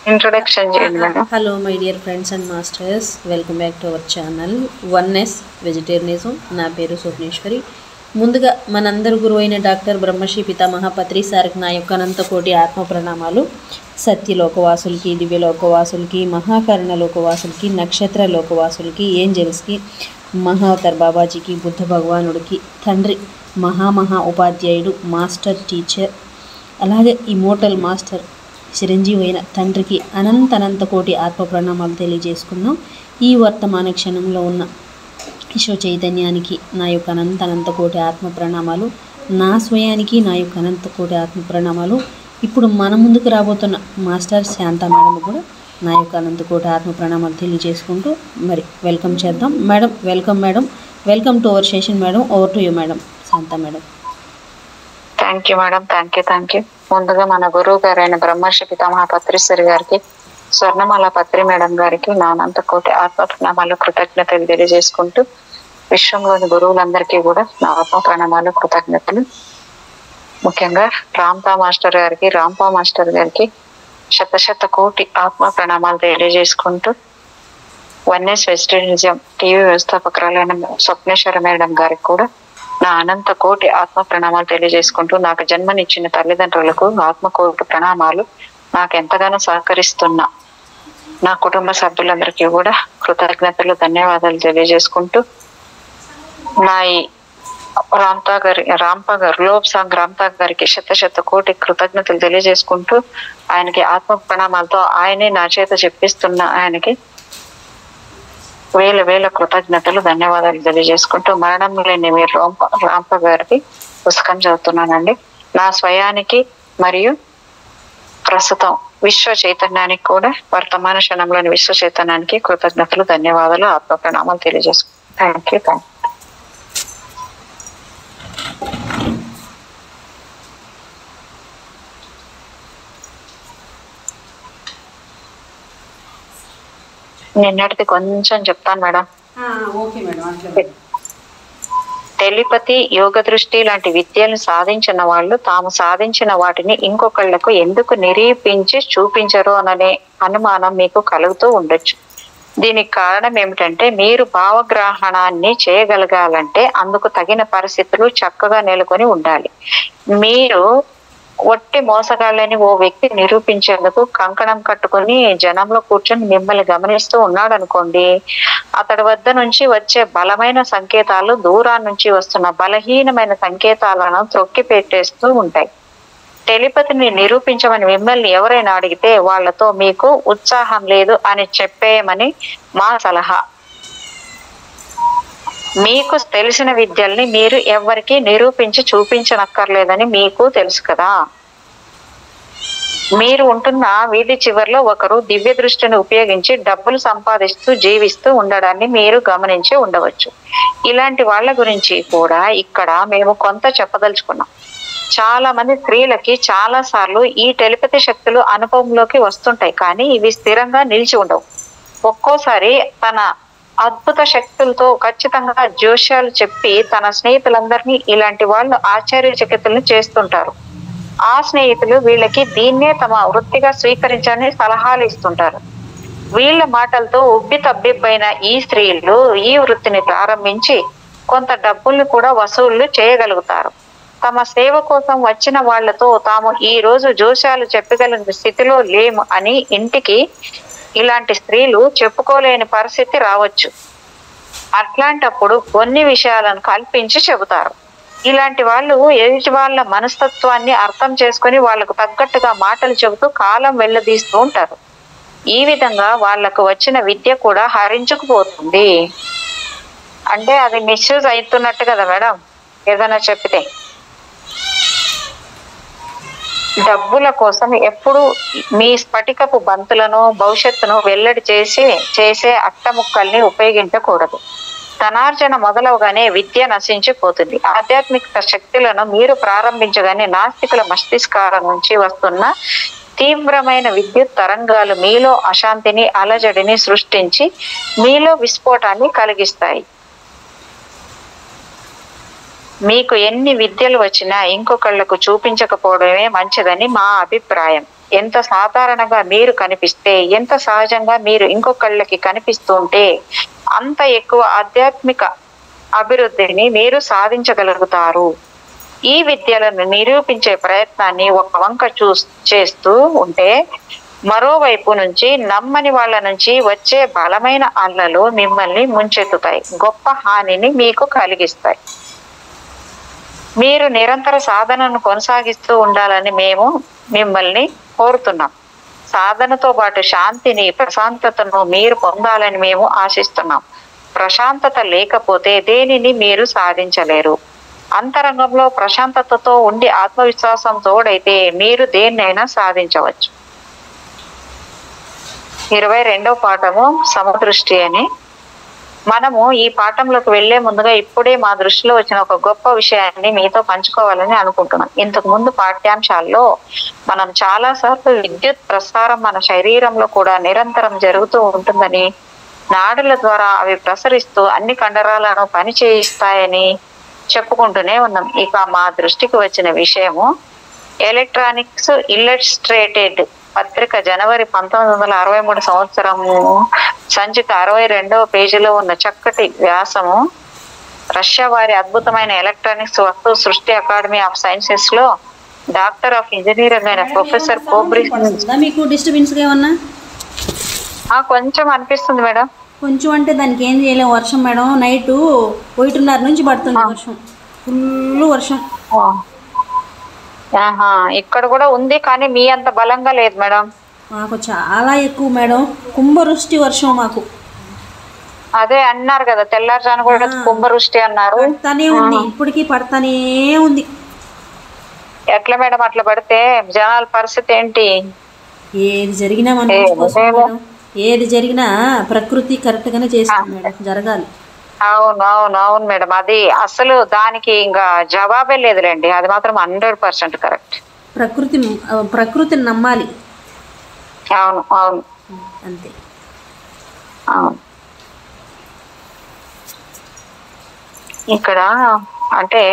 Introduction చేయండి madam. Hello my dear friends and masters, welcome back to our channel oneness vegetarianism. నా పేరు స్వప్నేశ్వరి. ముందుగా మనందరి గురువు అయిన డాక్టర్ బ్రహ్మశ్రీ పితామహ పత్రి సార్కి నా యొక్క అనంత కోటి ఆత్మ ప్రణామాలు. సత్యలోకవాసులకి, దివ్యలోకవాసులకి, మహాకరుణ లోకవాసులకి, నక్షత్ర లోకవాసులకి, ఏంజల్స్కి, మహావతార్ బాబాజీకి, బుద్ధ భగవానుడికి, తండ్రి మహా ఉపాధ్యాయుడు, మాస్టర్ టీచర్, అలాగే ఇమోటల్ మాస్టర్ చిరంజీవి అయిన తండ్రికి అనంత కోటి ఆత్మ ప్రణామాలు తెలియజేసుకున్నాం. ఈ వర్తమాన క్షణంలో ఉన్న విశ్వ చైతన్యానికి నా యొక్క అనంత కోటి ఆత్మ ప్రణామాలు, నా స్వయానికి నా యొక్క అనంత కోటి ఆత్మ ప్రణామాలు. ఇప్పుడు మన ముందుకు రాబోతున్న మాస్టర్ శాంతా మేడం కూడా నా యొక్క అనంత కోటి ఆత్మ ప్రణామాలు తెలియజేసుకుంటూ మరి వెల్కమ్ చేద్దాం. Madam welcome. Madam welcome to our session. Madam over to you madam. Shanta madam. Thank you madam. Thank you. ముందుగా మన గురువు గారైన బ్రహ్మర్షి పితామహ పత్రిశ్వరి గారికి, స్వర్ణమాల పత్రి మేడం గారికి నా అనంత కోటి ఆత్మ ప్రణామాలు, కృతజ్ఞతలు తెలియజేసుకుంటూ విశ్వంలోని గురువులందరికీ కూడా నా ఆత్మ ప్రణామాలు, కృతజ్ఞతలు. ముఖ్యంగా రాంపా మాస్టర్ గారికి శత కోటి ఆత్మ ప్రణామాలు తెలియజేసుకుంటూ వన్నెస్ వెజిటేరియనిజం టీవీ వ్యవస్థాపకురాలైన స్వప్నేశ్వర మేడం గారికి కూడా నా అనంత కోటి ఆత్మ ప్రణామాలు తెలియజేసుకుంటూ, నాకు జన్మనిచ్చిన తల్లిదండ్రులకు ఆత్మ కోటి ప్రణామాలు, నాకు ఎంతగానో సహకరిస్తున్న నా కుటుంబ సభ్యులందరికీ కూడా కృతజ్ఞతలు, ధన్యవాదాలు తెలియజేసుకుంటూ, నా ఈ రాంపా గారు లోబ్ సాంగ్ రాంపా గారికి శత కోటి కృతజ్ఞతలు తెలియజేసుకుంటూ, ఆయనకి ఆత్మ ప్రణామాలతో ఆయనే నా చేత చెప్పిస్తున్న ఆయనకి వేల కృతజ్ఞతలు, ధన్యవాదాలు తెలియజేసుకుంటూ, మరణం లేని మీరు రాంప గారికి పుస్తకం చదువుతున్నానండి. నా స్వయానికి మరియు ప్రస్తుతం విశ్వ చైతన్యానికి కూడా, వర్తమాన క్షణంలోని విశ్వ చైతన్యానికి కృతజ్ఞతలు, ధన్యవాదాలు, ఆత్మ ప్రణామాలు తెలియజేసుకుంటాను. Thank you. నిన్నటిది కొంచెం చెప్తాను మేడం. టెలిపతి, యోగ దృష్టి లాంటి విద్యలను సాధించిన వాళ్ళు తాము సాధించిన వాటిని ఇంకొకళ్లకు ఎందుకు నిరూపించి చూపించరు అనే అనుమానం మీకు కలుగుతూ ఉండొచ్చు. దీనికి కారణం ఏమిటంటే, మీరు భావగ్రహణాన్ని చేయగలగాలంటే అందుకు తగిన పరిస్థితులు చక్కగా నెలకొని ఉండాలి. మీరు ఒట్టి మోసగాళ్ళని ఓ వ్యక్తి నిరూపించేందుకు కంకణం కట్టుకుని జనంలో కూర్చొని మిమ్మల్ని గమనిస్తూ ఉన్నాడు అనుకోండి, అతడి వద్ద నుంచి వచ్చే బలమైన సంకేతాలు దూరాన్ని నుంచి వస్తున్న బలహీనమైన సంకేతాలను త్రొక్కి పెట్టేస్తూ ఉంటాయి. టెలిపతిని నిరూపించమని మిమ్మల్ని ఎవరైనా అడిగితే వాళ్లతో మీకు ఉత్సాహం లేదు అని చెప్పేయమని మా సలహా. మీకు తెలిసిన విద్యల్ని మీరు ఎవరికి నిరూపించి చూపించనక్కర్లేదని మీకు తెలుసు కదా. మీరు ఉంటున్న వీధి చివరిలో ఒకరు దివ్య దృష్టిని ఉపయోగించి డబ్బులు సంపాదిస్తూ జీవిస్తూ ఉండడాన్ని మీరు గమనించి ఉండవచ్చు. ఇలాంటి వాళ్ళ గురించి కూడా ఇక్కడ మేము కొంత చెప్పదలుచుకున్నాం. చాలా మంది స్త్రీలకి చాలా సార్లు ఈ టెలిపతి శక్తులు అనుభవంలోకి వస్తుంటాయి, కానీ ఇవి స్థిరంగా నిలిచి ఉండవు. ఒక్కోసారి తన అద్భుత శక్తులతో ఖచ్చితంగా జోష్యాలు చెప్పి తన స్నేహితులందరినీ ఇలాంటి వాళ్ళు ఆశ్చర్యచకితులను చేస్తుంటారు. ఆ స్నేహితులు వీళ్ళకి దీన్నే తమ వృత్తిగా స్వీకరించని సలహాలు ఇస్తుంటారు. వీళ్ళ మాటలతో ఉబ్బితబ్బిబ్బైన ఈ స్త్రీలు ఈ వృత్తిని ప్రారంభించి కొంత డబ్బుల్ని కూడా వసూళ్లు చేయగలుగుతారు. తమ సేవ కోసం వచ్చిన వాళ్లతో తాము ఈ రోజు జోష్యాలు చెప్పగలిగిన స్థితిలో లేము అని ఇంటికి ఇలాంటి స్త్రీలు చెప్పుకోలేని పరిస్థితి రావచ్చు. అట్లాంటప్పుడు కొన్ని విషయాలను కల్పించి చెబుతారు. ఇలాంటి వాళ్ళు ఎదుటి వాళ్ళ మనస్తత్వాన్ని అర్థం చేసుకొని వాళ్లకు తగ్గట్టుగా మాటలు చెబుతూ కాలం వెళ్ళదీస్తూ ఉంటారు. ఈ విధంగా వాళ్లకు వచ్చిన విద్య కూడా హరించుకుపోతుంది. అంటే అది మిస్యూజ్ అవుతున్నట్టు కదా మేడం. ఏదైనా చెప్పితే డబ్బుల కోసం ఎప్పుడు మీ స్ఫటికపు బంతులను భవిష్యత్తును వెల్లడి చేసే అట్టముక్కల్ని ఉపయోగించకూడదు. ధనార్జన మొదలవగానే విద్య నశించిపోతుంది. ఆధ్యాత్మిక శక్తులను మీరు ప్రారంభించగానే నాస్తికుల మస్తిష్కాల నుంచి వస్తున్న తీవ్రమైన విద్యుత్ తరంగాలు మీలో అశాంతిని, అలజడిని సృష్టించి మీలో విస్ఫోటాన్ని కలిగిస్తాయి. మీకు ఎన్ని విద్యలు వచ్చినా ఇంకొకళ్లకు చూపించకపోవడమే మంచిదని మా అభిప్రాయం. ఎంత సాధారణంగా మీరు కనిపిస్తే, ఎంత సహజంగా మీరు ఇంకొకళ్ళకి కనిపిస్తుంటే అంత ఎక్కువ ఆధ్యాత్మిక అభివృద్ధిని మీరు సాధించగలుగుతారు. ఈ విద్యలను నిరూపించే ప్రయత్నాన్ని ఒక వంక చేస్తూ ఉంటే మరోవైపు నుంచి నమ్మని వాళ్ళ నుంచి వచ్చే బలమైన అల్లలు మిమ్మల్ని ముంచెత్తుతాయి, గొప్ప హానిని మీకు కలిగిస్తాయి. మీరు నిరంతర సాధనను కొనసాగిస్తూ ఉండాలని మేము మిమ్మల్ని కోరుతున్నాం. సాధనతో పాటు శాంతిని, ప్రశాంతతను మీరు పొందాలని మేము ఆశిస్తున్నాం. ప్రశాంతత లేకపోతే దేనిని మీరు సాధించలేరు. అంతరంగంలో ప్రశాంతతతో ఉండి ఆత్మవిశ్వాసం తోడైతే మీరు దేన్నైనా సాధించవచ్చు. 22వ పాఠము సమదృష్టి అని. మనము ఈ పాఠంలోకి వెళ్లే ముందుగా ఇప్పుడే మా దృష్టిలో వచ్చిన ఒక గొప్ప విషయాన్ని మీతో పంచుకోవాలని అనుకుంటున్నాం. ఇంతకు ముందు పాఠ్యాంశాల్లో మనం చాలా సార్లు విద్యుత్ ప్రసారం మన శరీరంలో కూడా నిరంతరం జరుగుతూ ఉంటుందని, నాడుల ద్వారా అవి ప్రసరిస్తూ అన్ని కండరాలను పని చేయిస్తాయని చెప్పుకుంటూనే ఉన్నాం. ఇక మా దృష్టికి వచ్చిన విషయము ఎలక్ట్రానిక్స్ ఇల్లస్ట్రేటెడ్ పత్రిక జనవరి 1963 సంవత్సరము సంచిక 62వ పేజీలో ఉన్న చక్కటి వ్యాసము. రష్యా వారి అద్భుతమైన ఎలక్ట్రానిక్స్ వస్తు సృష్టి అకాడమీ ఆఫ్ సైన్సెస్ లో డాక్టర్ ఆఫ్ ఇంజనీరింగ్ అయిన ప్రొఫెసర్ కోబ్రిస్. మీకు డిస్టర్బెన్స్ ఏమన్నా కొంచెం అనిపిస్తుంది మేడం. కొంచెం అంటే దానికి ఏం చేయలేము. వర్షం మేడం, నైట్ 1:30 నుంచి పడుతుంది వర్షం, ఫుల్ వర్షం. ఇక్కడ కూడా ఉంది, కానీ మీ అంత బలంగా లేదు మేడం. మాకు చాలా ఎక్కువ మేడం, కుంభవృష్టి వర్షం మాకు. అదే అన్నారు కదా, తెల్లారుజాను కూడా కుంభవృష్టి అన్నారు. పడతానే ఉంది, ఇప్పటికీ పడతానే ఉంది. ఎట్లా మేడం అట్లా పడితే జనాల పరిస్థితి ఏంటి? ఏది జరిగినా మనం ఏది జరిగినా ప్రకృతి కరెక్ట్ గానే చేస్తుంది మేడం, జరగాలి. అవును అవును అవును మేడం, అది అసలు దానికి ఇంకా జవాబే లేదులేండి. అది మాత్రం 100% కరెక్ట్. ప్రకృతిని నమ్మాలి. అవును అవును అంతే. అవును. ఇక్కడ అంటే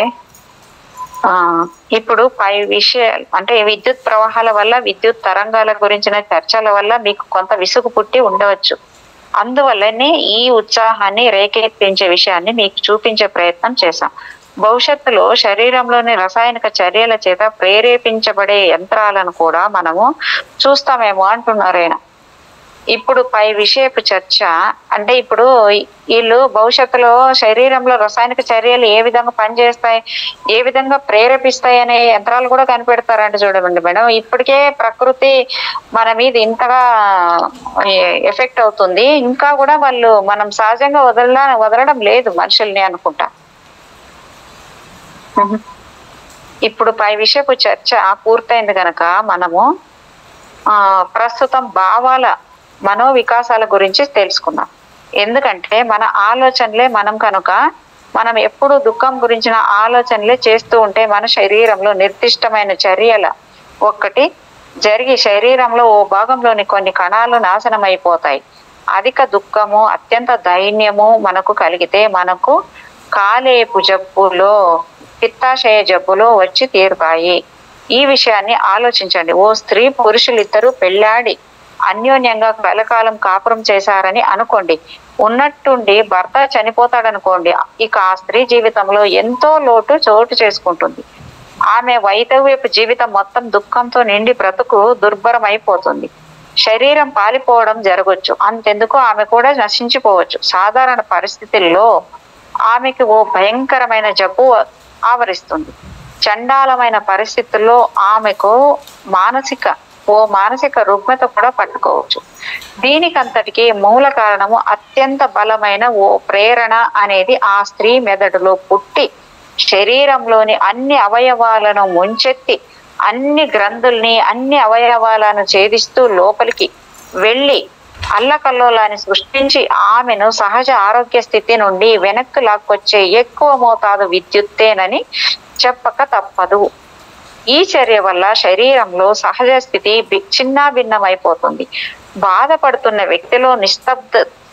ఇప్పుడు పై విషయాలు అంటే విద్యుత్ ప్రవాహాల వల్ల, విద్యుత్ తరంగాల గురించిన చర్చల వల్ల మీకు కొంత విసుగు పుట్టి ఉండవచ్చు. అందువల్లనే ఈ ఉత్సాహాన్ని రేకెత్తించే విషయాన్ని మీకు చూపించే ప్రయత్నం చేశాం. భవిష్యత్తులో శరీరంలోని రసాయనిక చర్యల చేత ప్రేరేపించబడే యంత్రాలను కూడా మనము చూస్తామేమో అంటున్నారు ఆయన. ఇప్పుడు పై విషయపు చర్చ అంటే ఇప్పుడు వీళ్ళు భవిష్యత్తులో శరీరంలో రసాయనిక చర్యలు ఏ విధంగా పనిచేస్తాయి, ఏ విధంగా ప్రేరేపిస్తాయి అనే యంత్రాలు కూడా కనిపెడతారంట. చూడండి మేడం, ఇప్పటికే ప్రకృతి మన మీద ఇంతగా ఎఫెక్ట్ అవుతుంది, ఇంకా కూడా వాళ్ళు మనం సహజంగా వదలడం లేదు మనుషుల్ని అనుకుంటా. ఇప్పుడు పై విషయపు చర్చ పూర్తయింది కనుక మనము ప్రస్తుతం భావాల మనోవికాసాల గురించి తెలుసుకుందాం. ఎందుకంటే మన ఆలోచనలే మనం కనుక మనం ఎప్పుడు దుఃఖం గురించిన ఆలోచనలే చేస్తూ ఉంటే మన శరీరంలో నిర్దిష్టమైన చర్యల ఒక్కటి జరిగి శరీరంలో ఓ భాగంలోని కొన్ని కణాలు నాశనం అయిపోతాయి. అధిక దుఃఖము, అత్యంత దైన్యము మనకు కలిగితే మనకు కాలేపు జబ్బులో, పిత్తాశయ జబ్బులో వచ్చి తీరుతాయి. ఈ విషయాన్ని ఆలోచించండి. ఓ స్త్రీ పురుషులు ఇద్దరు పెళ్ళాడి అన్యోన్యంగా కలకాలం కాపురం చేశారని అనుకోండి. ఉన్నట్టుండి భర్త చనిపోతాడనుకోండి, ఇక ఆ స్త్రీ జీవితంలో ఎంతో లోటు చోటు చేసుకుంటుంది. ఆమె వైధవ్యపు జీవితం మొత్తం దుఃఖంతో నిండి బ్రతుకు దుర్భరం అయిపోతుంది. శరీరం పాలిపోవడం జరగవచ్చు, అంతెందుకు ఆమె కూడా నశించిపోవచ్చు. సాధారణ పరిస్థితుల్లో ఆమెకి ఓ భయంకరమైన జబ్బు ఆవరిస్తుంది. చండాలమైన పరిస్థితుల్లో ఆమెకు మానసిక రుగ్మత కూడా పట్టుకోవచ్చు. దీనికంతటికి మూల కారణము అత్యంత బలమైన ఓ ప్రేరణ అనేది ఆ స్త్రీ మెదడులో పుట్టి శరీరంలోని అన్ని అవయవాలను ముంచెత్తి అన్ని గ్రంథుల్ని, అన్ని అవయవాలను ఛేదిస్తూ లోపలికి వెళ్ళి అల్లకల్లోలాన్ని సృష్టించి ఆమెను సహజ ఆరోగ్య స్థితి నుండి వెనక్కి లాక్కొచ్చే ఎక్కువ మోతాదు విద్యుత్తేనని చెప్పక తప్పదు. ఈ చర్య వల్ల శరీరంలో సహజ స్థితి చిన్నాభిన్నమైపోతుంది. బాధపడుతున్న వ్యక్తిలో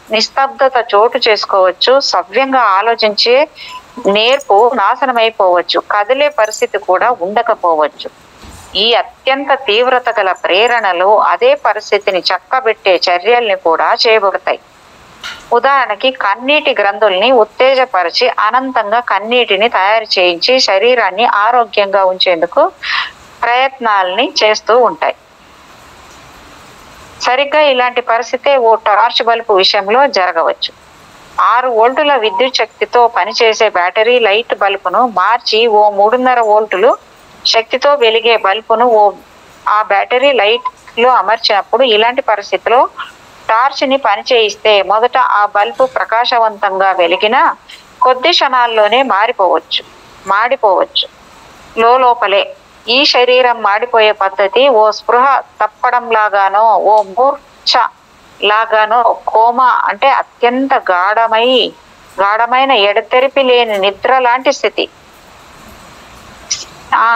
నిస్తబ్దత చోటు చేసుకోవచ్చు. సవ్యంగా ఆలోచించే నేర్పు నాశనమైపోవచ్చు. కదిలే పరిస్థితి కూడా ఉండకపోవచ్చు. ఈ అత్యంత తీవ్రత గల ప్రేరణలు అదే పరిస్థితిని చక్కబెట్టే చర్యల్ని కూడా చేయబడతాయి. ఉదాహరణకి కన్నీటి గ్రంథుల్ని ఉత్తేజపరిచి అనంతంగా కన్నీటిని తయారు చేయించి శరీరాన్ని ఆరోగ్యంగా ఉంచేందుకు ప్రయత్నాల్ని చేస్తూ ఉంటాయి. సరిగ్గా ఇలాంటి పరిస్థితే ఓ టార్చ్ బల్బు విషయంలో జరగవచ్చు. 6 వోల్టుల విద్యుత్ శక్తితో పనిచేసే బ్యాటరీ లైట్ బల్బును మార్చి ఓ 3.5 వోల్టులు శక్తితో వెలిగే బల్బును ఆ బ్యాటరీ లైట్ లో అమర్చినప్పుడు ఇలాంటి పరిస్థితిలో టార్చ్ని పనిచేయిస్తే మొదట ఆ బల్బు ప్రకాశవంతంగా వెలిగినా కొద్ది క్షణాల్లోనే మాడిపోవచ్చు లోపలే. ఈ శరీరం మాడిపోయే పద్ధతి ఓ స్పృహ తప్పడం లాగానో, ఓ మూర్ఛ లాగానో, కోమా అంటే అత్యంత గాఢమైన ఎడతెరిపి లేని నిద్ర లాంటి స్థితి. ఆ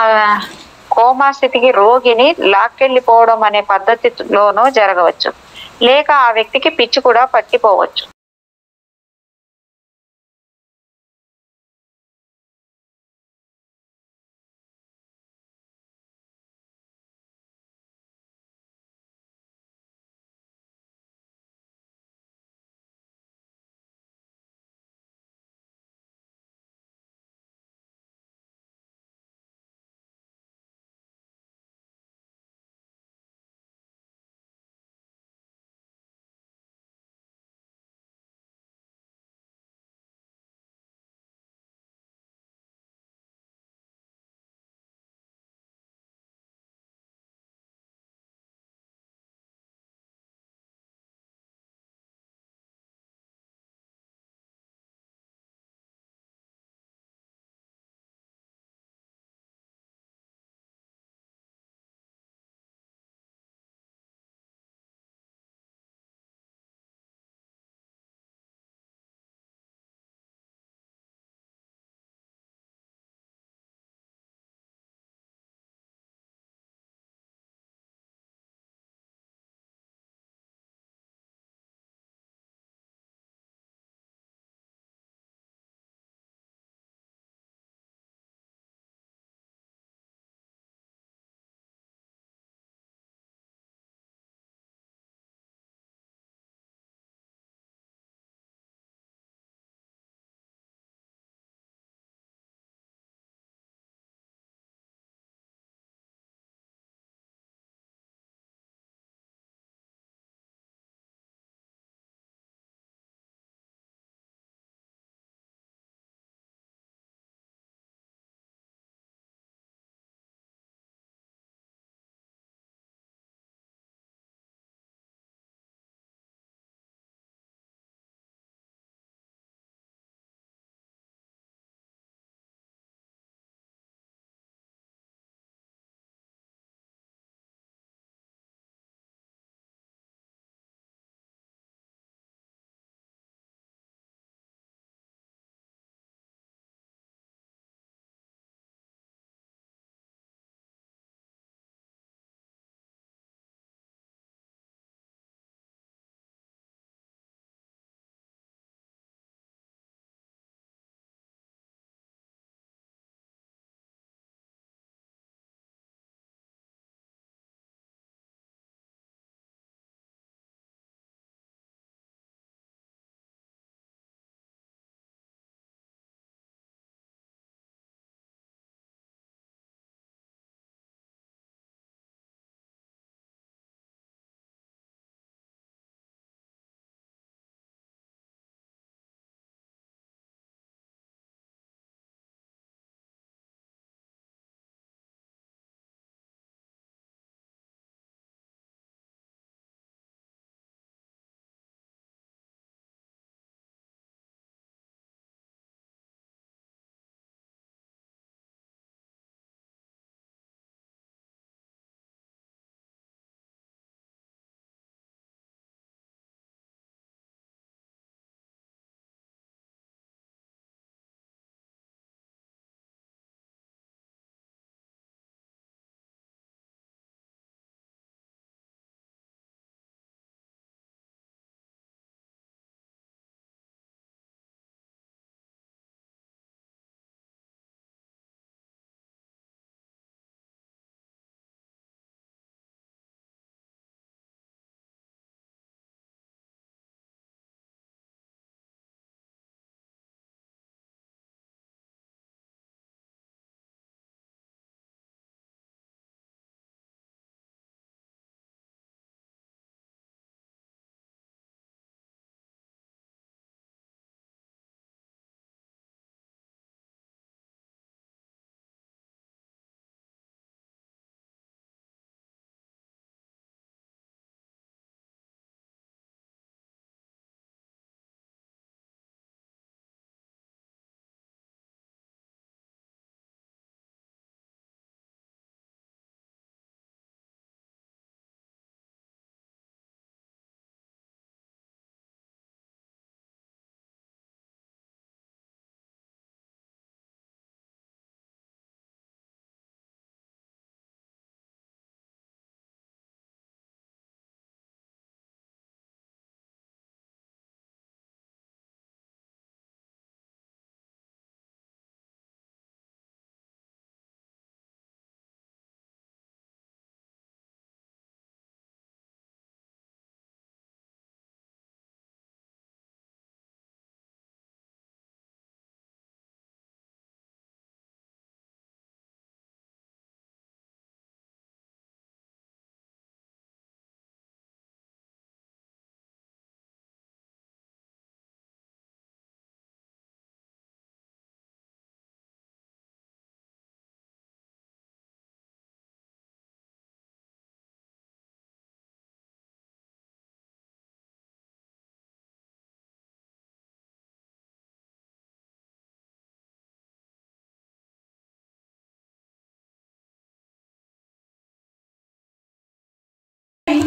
కోమా స్థితికి రోగిని లాక్కెళ్ళిపోవడం అనే పద్ధతిలోనూ జరగవచ్చు. లేక ఆ వ్యక్తికి పిచ్చి కూడా పట్టిపోవచ్చు.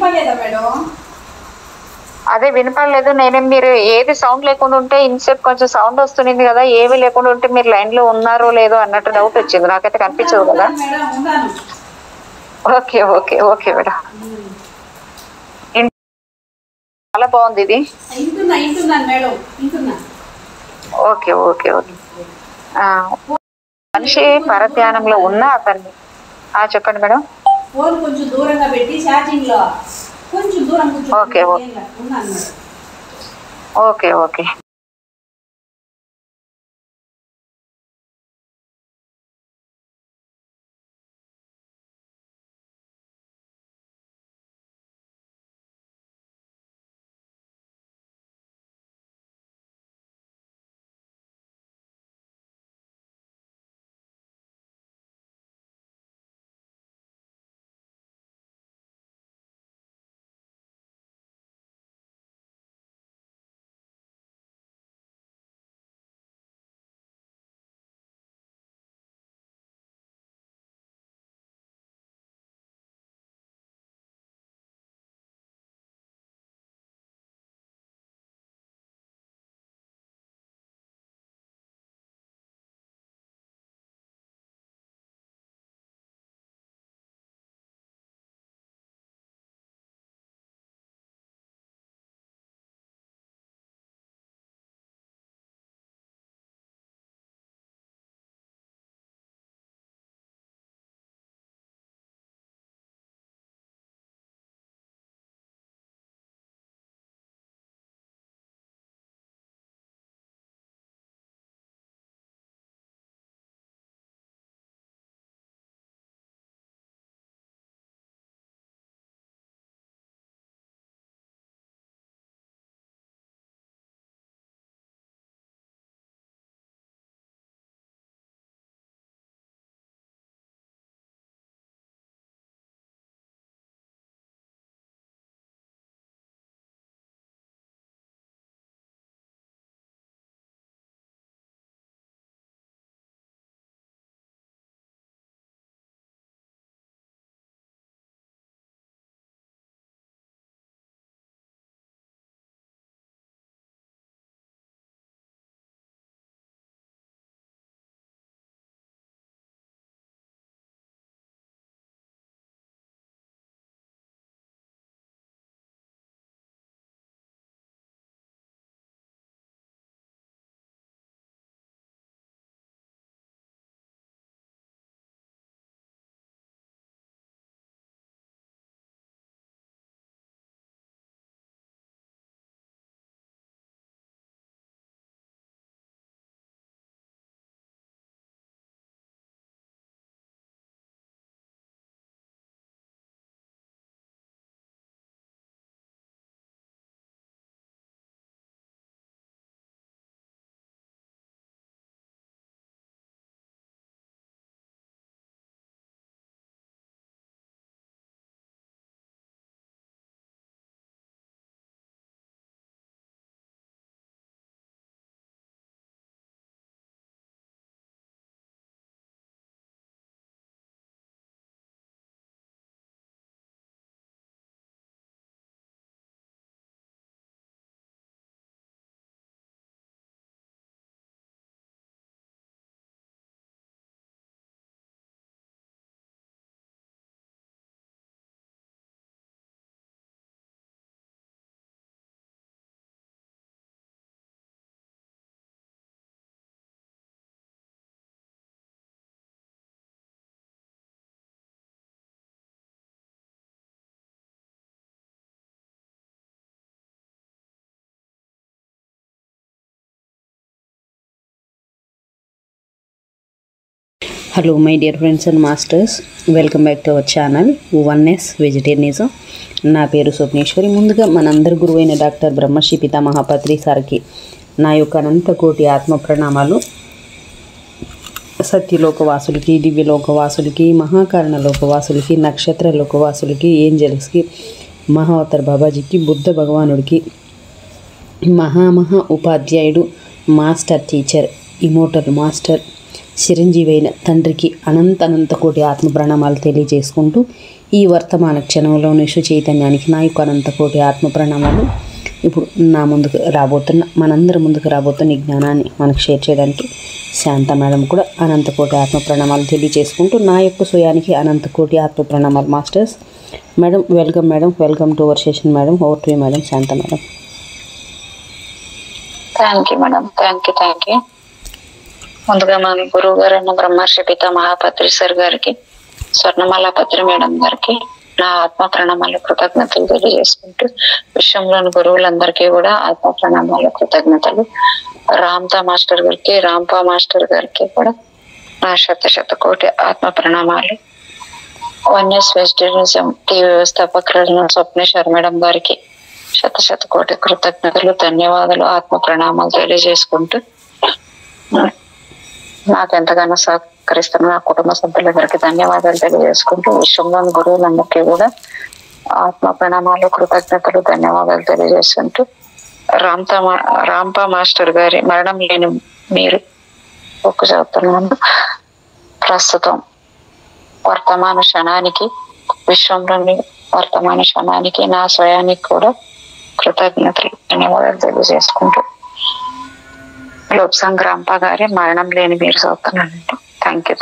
వినపడలేదా మేడం? అదే వినపడలేదు. నేనేం మీరు ఏది సౌండ్ లేకుండా ఉంటే ఇన్సేపు కొంచెం సౌండ్ వస్తుంది కదా, ఏవి లేకుండా ఉంటే మీరు లైన్ లో ఉన్నారో లేదో అన్నట్టు డౌట్ వచ్చింది. నాకైతే కనిపించదు కదా. Okay okay okay madam. చాలా బాగుంది ఇది. Okay okay okay. మనిషి పరధ్యానంలో ఉన్న అతన్ని చెప్పండి మేడం. ఫోన్ కొంచెం దూరంగా పెట్టి ఛార్జింగ్ లో కొంచెం దూరం కూర్చో. Okay okay okay. Hello my dear friends and masters, welcome back to our channel oneness vegetarianism. నా పేరు స్వప్నేశ్వరి. ముందుగా మనందరి గురువైన డాక్టర్ బ్రహ్మశ్రీ పితామహ పత్రి సార్కి నా యొక్క అనంత కోటి ఆత్మ ప్రణామాలు. సత్యలోకవాసులకి, దివ్యలోకవాసులకి, మహాకారణ లోకవాసులకి, నక్షత్ర లోకవాసులకి, ఏంజల్స్కి, మహావతార్ బాబాజీకి, బుద్ధ భగవానుడికి, మహా ఉపాధ్యాయుడు, master teacher, immortal master, Chiranjeevi అయిన తండ్రికి అనంత కోటి ఆత్మ ప్రణామాలు తెలియజేసుకుంటూ ఈ వర్తమాన క్షణంలోని చైతన్యానికి నా యొక్క అనంతకోటి ఆత్మ ప్రణామాలు. ఇప్పుడు మనందరి ముందుకు రాబోతున్న ఈ జ్ఞానాన్ని మనకు షేర్ చేయడానికి శాంత మేడం కూడా అనంతకోటి ఆత్మ ప్రణామాలు తెలియజేసుకుంటూ నా యొక్క స్వయానికి అనంతకోటి ఆత్మ ప్రణామాలు. Masters madam, welcome to our session madam. Over to you madam. Shanta madam. Thank you madam. Thank you. ముందుగా మన గురువు గారు అన్న బ్రహ్మర్షి పిత మహాపత్రి సార్ గారికి, స్వర్ణమాల పత్రి మేడం గారికి నా ఆత్మ ప్రణామాలు, కృతజ్ఞతలు తెలియజేసుకుంటూ విశ్వంలోని గురువులందరికీ కూడా ఆత్మ ప్రణామాలు, కృతజ్ఞతలు. రాంతా మాస్టర్ గారికి, రాంపా మాస్టర్ గారికి కూడా నా శత ఆత్మ ప్రణామాలు. వన్యస్ వెజిటేరియనిజం టీవీ వ్యవస్థాపకులు స్వప్నేశ్వర్ మేడం గారికి శత కృతజ్ఞతలు, ధన్యవాదాలు, ఆత్మ ప్రణామాలు తెలియజేసుకుంటూ నాకెంతగానో సహకరిస్తున్న నా కుటుంబ సభ్యులందరికీ ధన్యవాదాలు తెలియజేసుకుంటూ విశ్వంలోని గురువులందరికీ కూడా ఆత్మ ప్రణామాలు, కృతజ్ఞతలు, ధన్యవాదాలు తెలియజేసుకుంటూ రాంపా మాస్టర్ గారి మరణం లేని మీరు ఒక్క చదువుతున్నాను. ప్రస్తుతం వర్తమాన క్షణానికి, విశ్వంలోని వర్తమాన క్షణానికి, నా స్వయానికి కూడా కృతజ్ఞతలు, ధన్యవాదాలు తెలియజేసుకుంటూ లోక్సంగ్ రాంపా గారి మరణం లేని మీరు చదువుతున్నానండి. Thank you.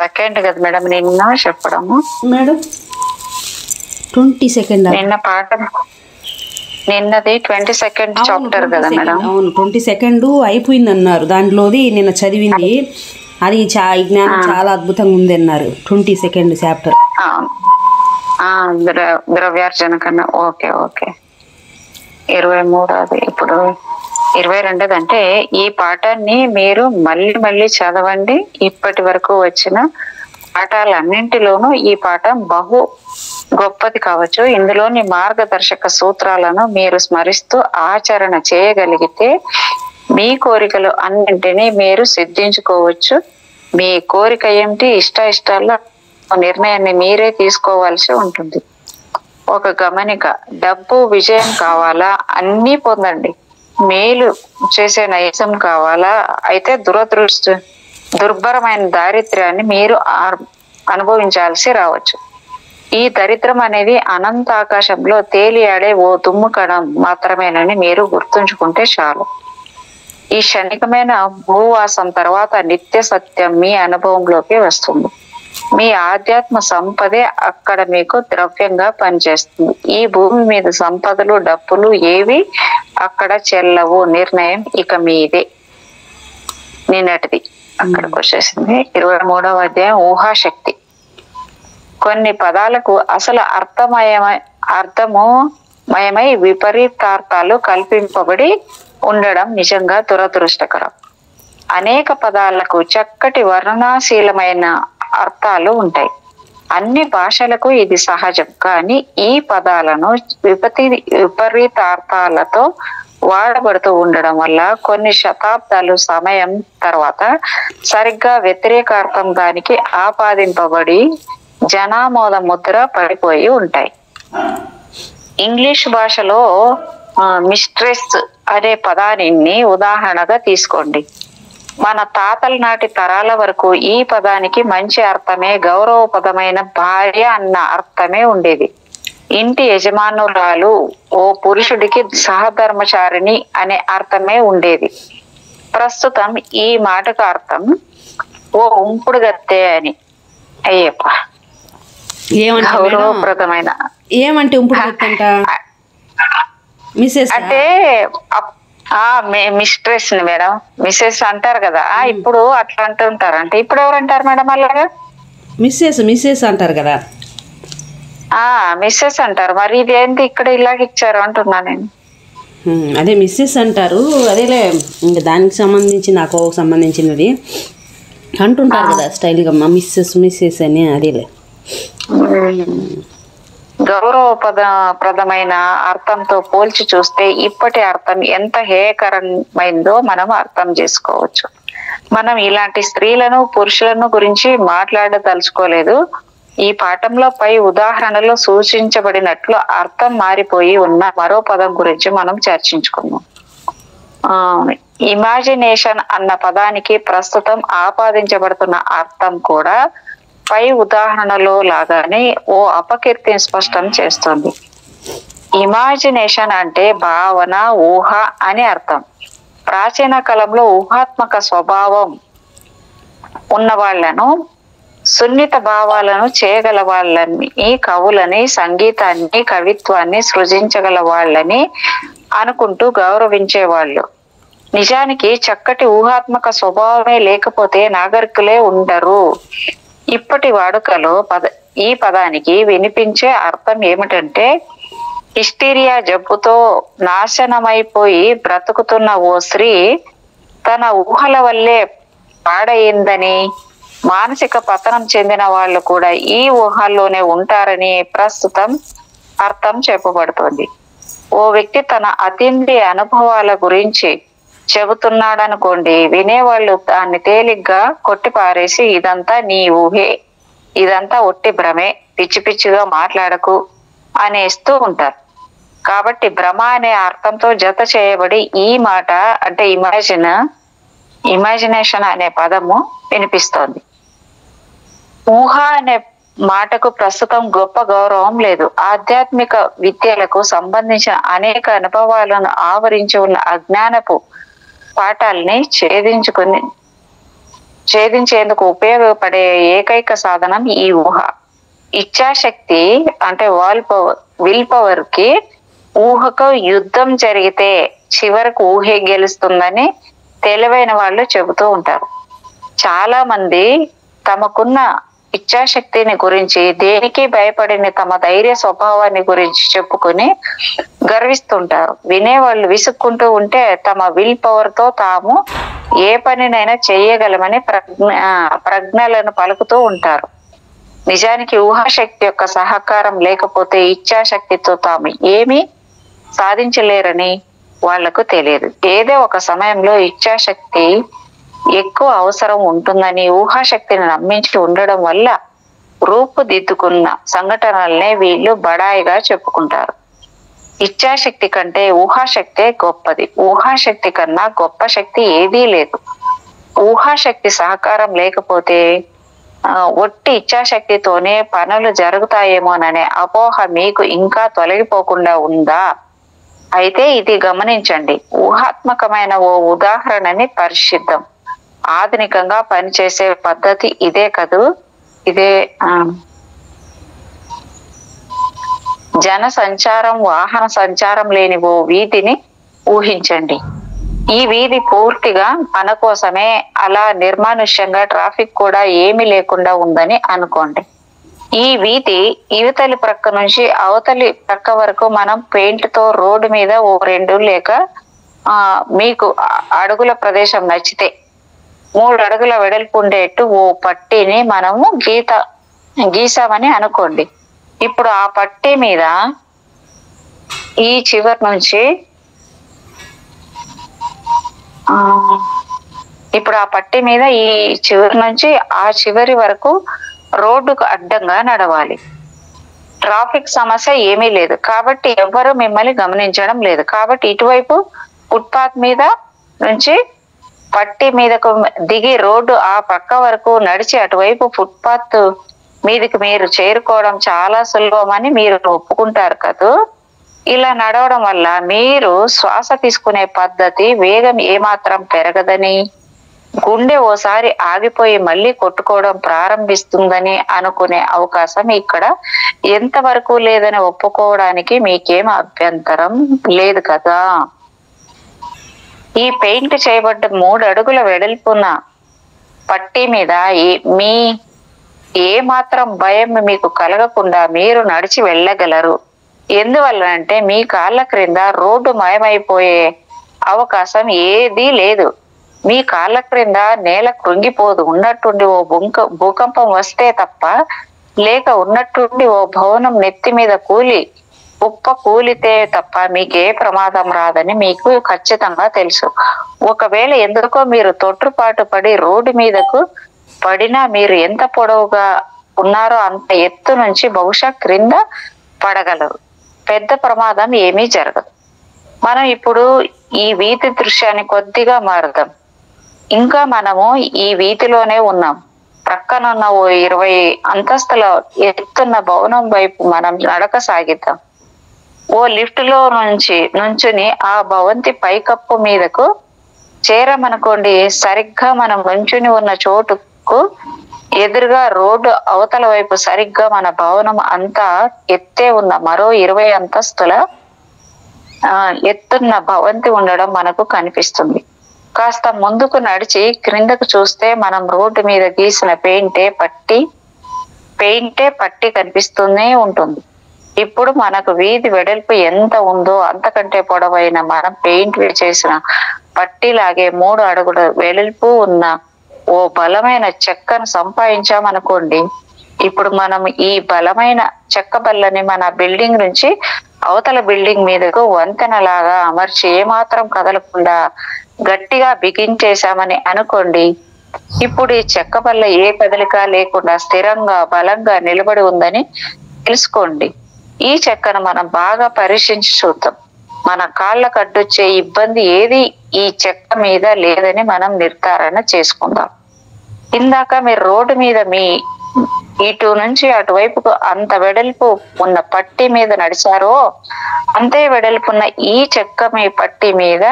22 కదా మేడం నిన్న చెప్పడము? మేడం 22 నిన్న పాట, నిన్నది 22 చాప్టర్ కదా మేడం? అవును, 22 అయిపోయింది అన్నారు. దాంట్లోది నిన్న చదివింది అది ఈ జ్ఞానం చాలా అద్భుతంగా ఉంది అన్నారు. 22 చాప్టర్ ద్రవ్యార్జన కన్నా. ఓకే 23 ఇప్పుడు 22 అంటే ఈ పాఠాన్ని మీరు మళ్ళీ చదవండి. ఇప్పటి వరకు వచ్చిన పాఠాలన్నింటిలోనూ ఈ పాఠం బహు గొప్పది కావచ్చు. ఇందులోని మార్గదర్శక సూత్రాలను మీరు స్మరిస్తూ ఆచరణ చేయగలిగితే మీ కోరికలు అన్నింటినీ మీరు సిద్ధించుకోవచ్చు. మీ కోరిక ఏమిటి, ఇష్టాల నిర్ణయాన్ని మీరే తీసుకోవాల్సి ఉంటుంది. ఒక గమనిక, డబ్బు, విజయం కావాలా? అన్నీ పొందండి. మేలు చేసే నైజం కావాలా? అయితే దుర్భరమైన దారిద్ర్యాన్ని మీరు అనుభవించాల్సి రావచ్చు. ఈ దరిద్రం అనేది అనంత ఆకాశంలో తేలియాడే ఓ దుమ్ము కణం మాత్రమేనని మీరు గుర్తుంచుకుంటే చాలు. ఈ క్షణికమైన భూవాసం తర్వాత నిత్య సత్యం మీ అనుభవంలోకి వస్తుంది. మీ ఆధ్యాత్మ సంపదే అక్కడ మీకు ద్రవ్యంగా పనిచేస్తుంది. ఈ భూమి మీద సంపదలు, డబ్బులు ఏవి అక్కడ చెల్లవు. నిర్ణయం ఇక మీదే. నిన్నటిది అక్కడికి వచ్చేసింది. 23వ అధ్యాయం ఊహాశక్తి. కొన్ని పదాలకు అసలు అర్థమయమై విపరీతార్థాలు కల్పింపబడి ఉండడం నిజంగా దురదృష్టకరం. అనేక పదాలకు చక్కటి వర్ణనాశీలమైన అర్థాలు ఉంటాయి. అన్ని భాషలకు ఇది సహజం. కానీ ఈ పదాలను విపరీతార్థాలతో వాడబడుతూ ఉండడం వల్ల కొన్ని శతాబ్దాలు సమయం తర్వాత సరిగ్గా వ్యతిరేకార్థం దానికి ఆపాదింపబడి జనామోద ముద్ర పడిపోయి ఉంటాయి. ఇంగ్లీష్ భాషలో మిస్ట్రెస్ అనే పదాన్ని ఉదాహరణగా తీసుకోండి. మన తాతల నాటి తరాల వరకు ఈ పదానికి మంచి అర్థమే, గౌరవపదమైన భార్య అన్న అర్థమే ఉండేది. ఇంటి యజమానురాలు, ఓ పురుషుడికి సహధర్మచారిణి అనే అర్థమే ఉండేది. ప్రస్తుతం ఈ మాటకు అర్థం ఓ ఉంపుడు గత్తె అని. అయ్యప్ప, గౌరవప్రదమైన ఏమంటే ఉంపుడు గత్తె అంటే మిస్ట్రెస్ ని మేడం, మిస్సెస్ అంటారు కదా. ఇప్పుడు అట్లా అంటుంటారు. అంటే ఇప్పుడు ఎవరు అంటారు మేడం అలాగా? మిస్సెస్ అంటారు కదా. మిస్సెస్ అంటారు. మరి ఇది ఏంటి ఇక్కడ ఇలాగ ఇచ్చారు అంటున్నా నేను. అదే మిస్సెస్ అంటారు. అదేలే, ఇంకా దానికి సంబంధించి నాకు సంబంధించినది అంటుంటారు కదా స్టైల్గా, మిస్సెస్ అని. అదేలే ప్రదమైన అర్థంతో పోల్చి చూస్తే ఇప్పటి అర్థం ఎంత హేయకరమైందో మనం అర్థం చేసుకోవచ్చు. మనం ఇలాంటి స్త్రీలను పురుషులను గురించి మాట్లాడదలుచుకోలేదు. ఈ పాఠంలో పై ఉదాహరణలో సూచించబడినట్లు అర్థం మారిపోయి ఉన్న మరో పదం గురించి మనం చర్చించుకుందాం. ఇమాజినేషన్ అన్న పదానికి ప్రస్తుతం ఆపాదించబడుతున్న అర్థం కూడా పై ఉదాహరణలో లాగానే ఓ అపకీర్తిని స్పష్టం చేస్తుంది. ఇమాజినేషన్ అంటే భావన, ఊహ అని అర్థం. ప్రాచీన కాలంలో ఊహాత్మక స్వభావం ఉన్న వాళ్లను, సున్నిత భావాలను చేయగల వాళ్ళని, కవులని, సంగీతాన్ని, కవిత్వాన్ని సృజించగల వాళ్ళని అనుకుంటూ గౌరవించేవాళ్ళు. నిజానికి చక్కటి ఊహాత్మక స్వభావమే లేకపోతే నాగరికులే ఉండరు. ఇప్పటి వాడుకలో ఈ పదానికి వినిపించే అర్థం ఏమిటంటే, హిస్టీరియా జబ్బుతో నాశనమైపోయి బ్రతుకుతున్న ఓ స్త్రీ తన ఊహల వల్లే పాడయిందని, మానసిక పతనం చెందిన వాళ్ళు కూడా ఈ ఊహల్లోనే ఉంటారని ప్రస్తుతం అర్థం చెప్పబడుతుంది. ఓ వ్యక్తి తన అతీంద్రియ అనుభవాల గురించి చెబుతున్నాడనుకోండి, వినేవాళ్ళు దాన్ని తేలిగ్గా కొట్టిపారేసి ఇదంతా నీ ఊహే, ఇదంతా ఒట్టి భ్రమే, పిచ్చి పిచ్చిగా మాట్లాడకు అనేస్తూ ఉంటారు. కాబట్టి భ్రమ అనే అర్థంతో జత చేయబడి ఈ మాట అంటే ఇమాజినేషన్ అనే పదము వినిపిస్తోంది. ఊహ అనే మాటకు ప్రస్తుతం గొప్ప గౌరవం లేదు. ఆధ్యాత్మిక విద్యలకు సంబంధించిన అనేక అనుభవాలను ఆవరించి ఉన్న అజ్ఞానపు పాఠాలని ఛేదించేందుకు ఉపయోగపడే ఏకైక సాధనం ఈ ఊహ. ఇచ్ఛాశక్తి అంటే విల్ పవర్ కి ఊహకు యుద్ధం జరిగితే చివరకు ఊహే గెలుస్తుందని తెలివైన వాళ్ళు చెబుతూ ఉంటారు. చాలా మంది తమకున్న ఇచ్ఛాశక్తిని గురించి, దేనికి భయపడిన తమ ధైర్య స్వభావాన్ని గురించి చెప్పుకొని గర్విస్తుంటారు. వినేవాళ్ళు విసుక్కుంటూ ఉంటే తమ విల్ పవర్ తో తాము ఏ పనినైనా చెయ్యగలమని ప్రజ్ఞలను పలుకుతూ ఉంటారు. నిజానికి ఊహాశక్తి యొక్క సహకారం లేకపోతే ఇచ్ఛాశక్తితో తాము ఏమీ సాధించలేరని వాళ్లకు తెలియదు. ఏదో ఒక సమయంలో ఇచ్ఛాశక్తి ఎక్కువ అవసరం ఉంటుందని ఊహాశక్తిని నమ్మించి ఉండడం వల్ల రూపుదిద్దుకున్న సంఘటనలనే వీళ్ళు బడాయిగా చెప్పుకుంటారు. ఇచ్ఛాశక్తి కంటే ఊహాశక్తే గొప్పది. ఊహాశక్తి కన్నా గొప్ప శక్తి ఏదీ లేదు. ఊహాశక్తి సహకారం లేకపోతే ఒట్టి ఇచ్ఛాశక్తితోనే పనులు జరుగుతాయేమోననే అపోహ మీకు ఇంకా తొలగిపోకుండా ఉందా? అయితే ఇది గమనించండి. ఊహాత్మకమైన ఓ ఉదాహరణని పరిశీలిద్దాం. ఆధునికంగా పనిచేసే పద్ధతి ఇదే కదూ. ఇదే జన సంచారం, వాహన సంచారం లేని ఓ వీధిని ఊహించండి. ఈ వీధి పూర్తిగా మన కోసమే అలా నిర్మానుష్యంగా ట్రాఫిక్ కూడా ఏమీ లేకుండా ఉందని అనుకోండి. ఈ వీధి ఇవతలి ప్రక్క నుంచి అవతలి ప్రక్క వరకు మనం పెయింట్ తో రోడ్డు మీద ఓ 2 లేక మీకు అడుగుల ప్రదేశం నచ్చితే 3 అడుగుల వెడల్పు ఉండేట్టు ఓ పట్టీని మనము గీసామని అనుకోండి. ఇప్పుడు ఆ పట్టీ మీద ఈ చివరి నుంచి ఆ చివరి వరకు రోడ్డుకు అడ్డంగా నడవాలి. ట్రాఫిక్ సమస్య ఏమీ లేదు కాబట్టి ఎవ్వరూ మిమ్మల్ని గమనించడం లేదు. కాబట్టి ఇటువైపు ఫుట్పాత్ మీద నుంచి పట్టి మీదకు దిగి రోడ్డు ఆ పక్క వరకు నడిచి అటువైపు ఫుట్పాత్ మీదకి మీరు చేరుకోవడం చాలా సులభమని మీరు ఒప్పుకుంటారు కదూ. ఇలా నడవడం వల్ల మీరు శ్వాస తీసుకునే పద్ధతి వేగం ఏమాత్రం పెరగదని, గుండె ఓసారి ఆగిపోయి మళ్ళీ కొట్టుకోవడం ప్రారంభిస్తుందని అనుకునే అవకాశం ఇక్కడ ఎంతవరకు లేదని ఒప్పుకోవడానికి మీకేం అభ్యంతరం లేదు కదా. ఈ పెయింట్ చేయబడ్డ 3 అడుగుల వెడల్పున పట్టీ మీద ఏ మాత్రం భయం మీకు కలగకుండా మీరు నడిచి వెళ్ళగలరు. ఎందువల్ల అంటే మీ కాళ్ళ క్రింద రోడ్డు మాయమైపోయే అవకాశం ఏదీ లేదు. మీ కాళ్ళ క్రింద నేల కృంగిపోదు. ఉన్నట్టుండి ఓ భూకంపం వస్తే తప్ప లేక ఉన్నట్టుండి ఓ భవనం నెత్తి మీద కూలితే తప్ప మీకే ప్రమాదం రాదని మీకు ఖచ్చితంగా తెలుసు. ఒకవేళ ఎందుకో మీరు తొట్టుపాటు పడి రోడ్డు మీదకు పడినా మీరు ఎంత పొడవుగా ఉన్నారో అంత ఎత్తు నుంచి బహుశా క్రింద పడగలరు. పెద్ద ప్రమాదం ఏమీ జరగదు. మనం ఇప్పుడు ఈ వీధి దృశ్యాన్ని కొద్దిగా మారుదాం. ఇంకా మనము ఈ వీధిలోనే ఉన్నాం. ప్రక్కనున్న ఓ 20 అంతస్తుల ఎత్తున్న భవనం వైపు మనం నడక సాగిద్దాం. ఓ లిఫ్ట్ లో నుంచుని ఆ భవంతి పైకప్పు మీదకు చేరమనుకోండి. సరిగ్గా మనం నుంచుని ఉన్న చోటుకు ఎదురుగా రోడ్డు అవతల వైపు సరిగ్గా మన భవనం అంతా ఎత్తే ఉన్న మరో 20 అంతస్తుల ఎత్తున్న భవంతి ఉండడం మనకు కనిపిస్తుంది. కాస్త ముందుకు నడిచి క్రిందకు చూస్తే మనం రోడ్డు మీద గీసిన పెయింటే పట్టి కనిపిస్తూనే ఉంటుంది. ఇప్పుడు మనకు వీధి వెడల్పు ఎంత ఉందో అంతకంటే పొడవైన మనం పెయింట్ చేసిన పట్టిలాగే 3 అడుగుల వెడల్పు ఉన్న ఓ బలమైన చెక్కను సంపాదించామనుకోండి. ఇప్పుడు మనం ఈ బలమైన చెక్క బల్లని మన బిల్డింగ్ నుంచి అవతల బిల్డింగ్ మీదకు వంతెనలాగా అమర్చి ఏమాత్రం కదలకుండా గట్టిగా బిగించేశామని అనుకోండి. ఇప్పుడు ఈ చెక్క బల్ల ఏ కదలిక లేకుండా స్థిరంగా బలంగా నిలబడి ఉందని తెలుసుకోండి. ఈ చెక్కను మనం బాగా పరీక్షించి చూద్దాం. మన కాళ్ళకు అడ్డొచ్చే ఇబ్బంది ఏది ఈ చెక్క మీద లేదని మనం నిర్ధారణ చేసుకుందాం. ఇందాక మీరు రోడ్డు మీద మీ ఇటు నుంచి అటువైపుకు అంత వెడల్పు ఉన్న పట్టి మీద నడిచారో అంతే వెడల్పున్న ఈ చెక్క మీ పట్టి మీద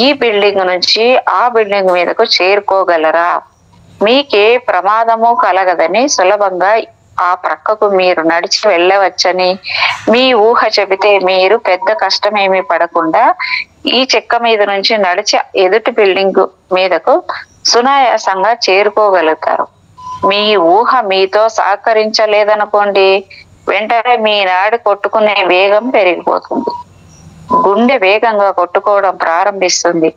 ఈ బిల్డింగ్ నుంచి ఆ బిల్డింగ్ మీదకు చేరుకోగలరా? మీకే ప్రమాదము కలగదని సులభంగా ఆ ప్రక్కకు మీరు నడిచి వెళ్ళవచ్చని మీ ఊహ చెబితే మీరు పెద్ద కష్టమేమీ పడకుండా ఈ చెక్క మీద నుంచి నడిచి ఎదుటి బిల్డింగ్ మీదకు సునాయాసంగా చేరుకోగలుగుతారు. మీ ఊహ మీతో సహకరించలేదనుకోండి, వెంటనే మీ నాడి కొట్టుకునే వేగం పెరిగిపోతుంది. గుండె వేగంగా కొట్టుకోవడం ప్రారంభిస్తుంది.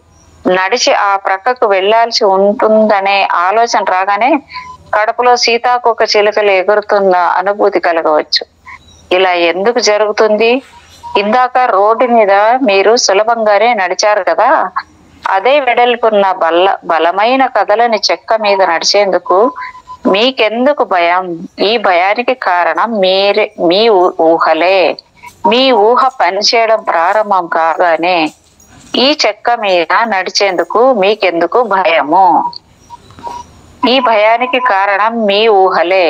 నడిచి ఆ ప్రక్కకు వెళ్లాల్సి ఉంటుందనే ఆలోచన రాగానే కడుపులో సీతాకోక చిలుకలు ఎగురుతున్న అనుభూతి కలగవచ్చు. ఇలా ఎందుకు జరుగుతుంది? ఇందాక రోడ్డు మీద మీరు సులభంగానే నడిచారు కదా. అదే వెడల్పున్న బలమైన కదలని చెక్క మీద నడిచేందుకు మీకెందుకు భయం? ఈ భయానికి కారణం మీ ఊహలే. మీ ఊహ పనిచేయడం ప్రారంభం కాగానే ఈ చెక్క మీద నడిచేందుకు మీకెందుకు భయము? ఈ భయానికి కారణం మీ ఊహలే.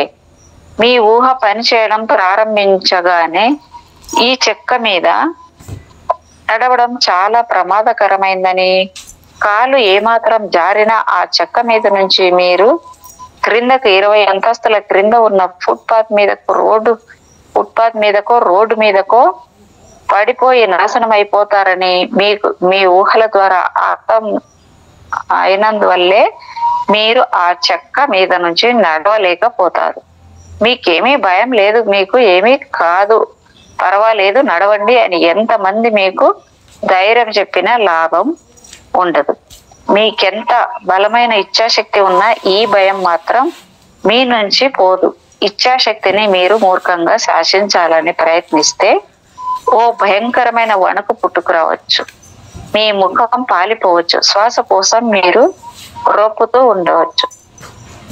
మీ ఊహ పనిచేయడం ప్రారంభించగానే ఈ చెక్క మీద నడవడం చాలా ప్రమాదకరమైందని, కాలు ఏమాత్రం జారినా ఆ చెక్క మీద నుంచి మీరు క్రిందకు 20 అంతస్తుల క్రింద ఉన్న ఫుట్పాత్ మీదకో రోడ్డు మీదకో పడిపోయి నాశనం అయిపోతారని మీ ఊహల ద్వారా అర్థం అయినందువల్లే మీరు ఆ చెక్క మీద నుంచి నడవలేకపోతారు. మీకేమీ భయం లేదు, మీకు ఏమీ కాదు, పర్వాలేదు, నడవండి అని ఎంతమంది మీకు ధైర్యం చెప్పినా లాభం ఉండదు. మీకెంత బలమైన ఇచ్ఛాశక్తి ఉన్నా ఈ భయం మాత్రం మీ నుంచి పోదు. ఇచ్ఛాశక్తిని మీరు మూర్ఖంగా శాసించాలని ప్రయత్నిస్తే ఓ భయంకరమైన వణుకు పుట్టుకురావచ్చు. మీ ముఖం పాలిపోవచ్చు. శ్వాస కోసం మీరు రోపుతూ ఉండవచ్చు.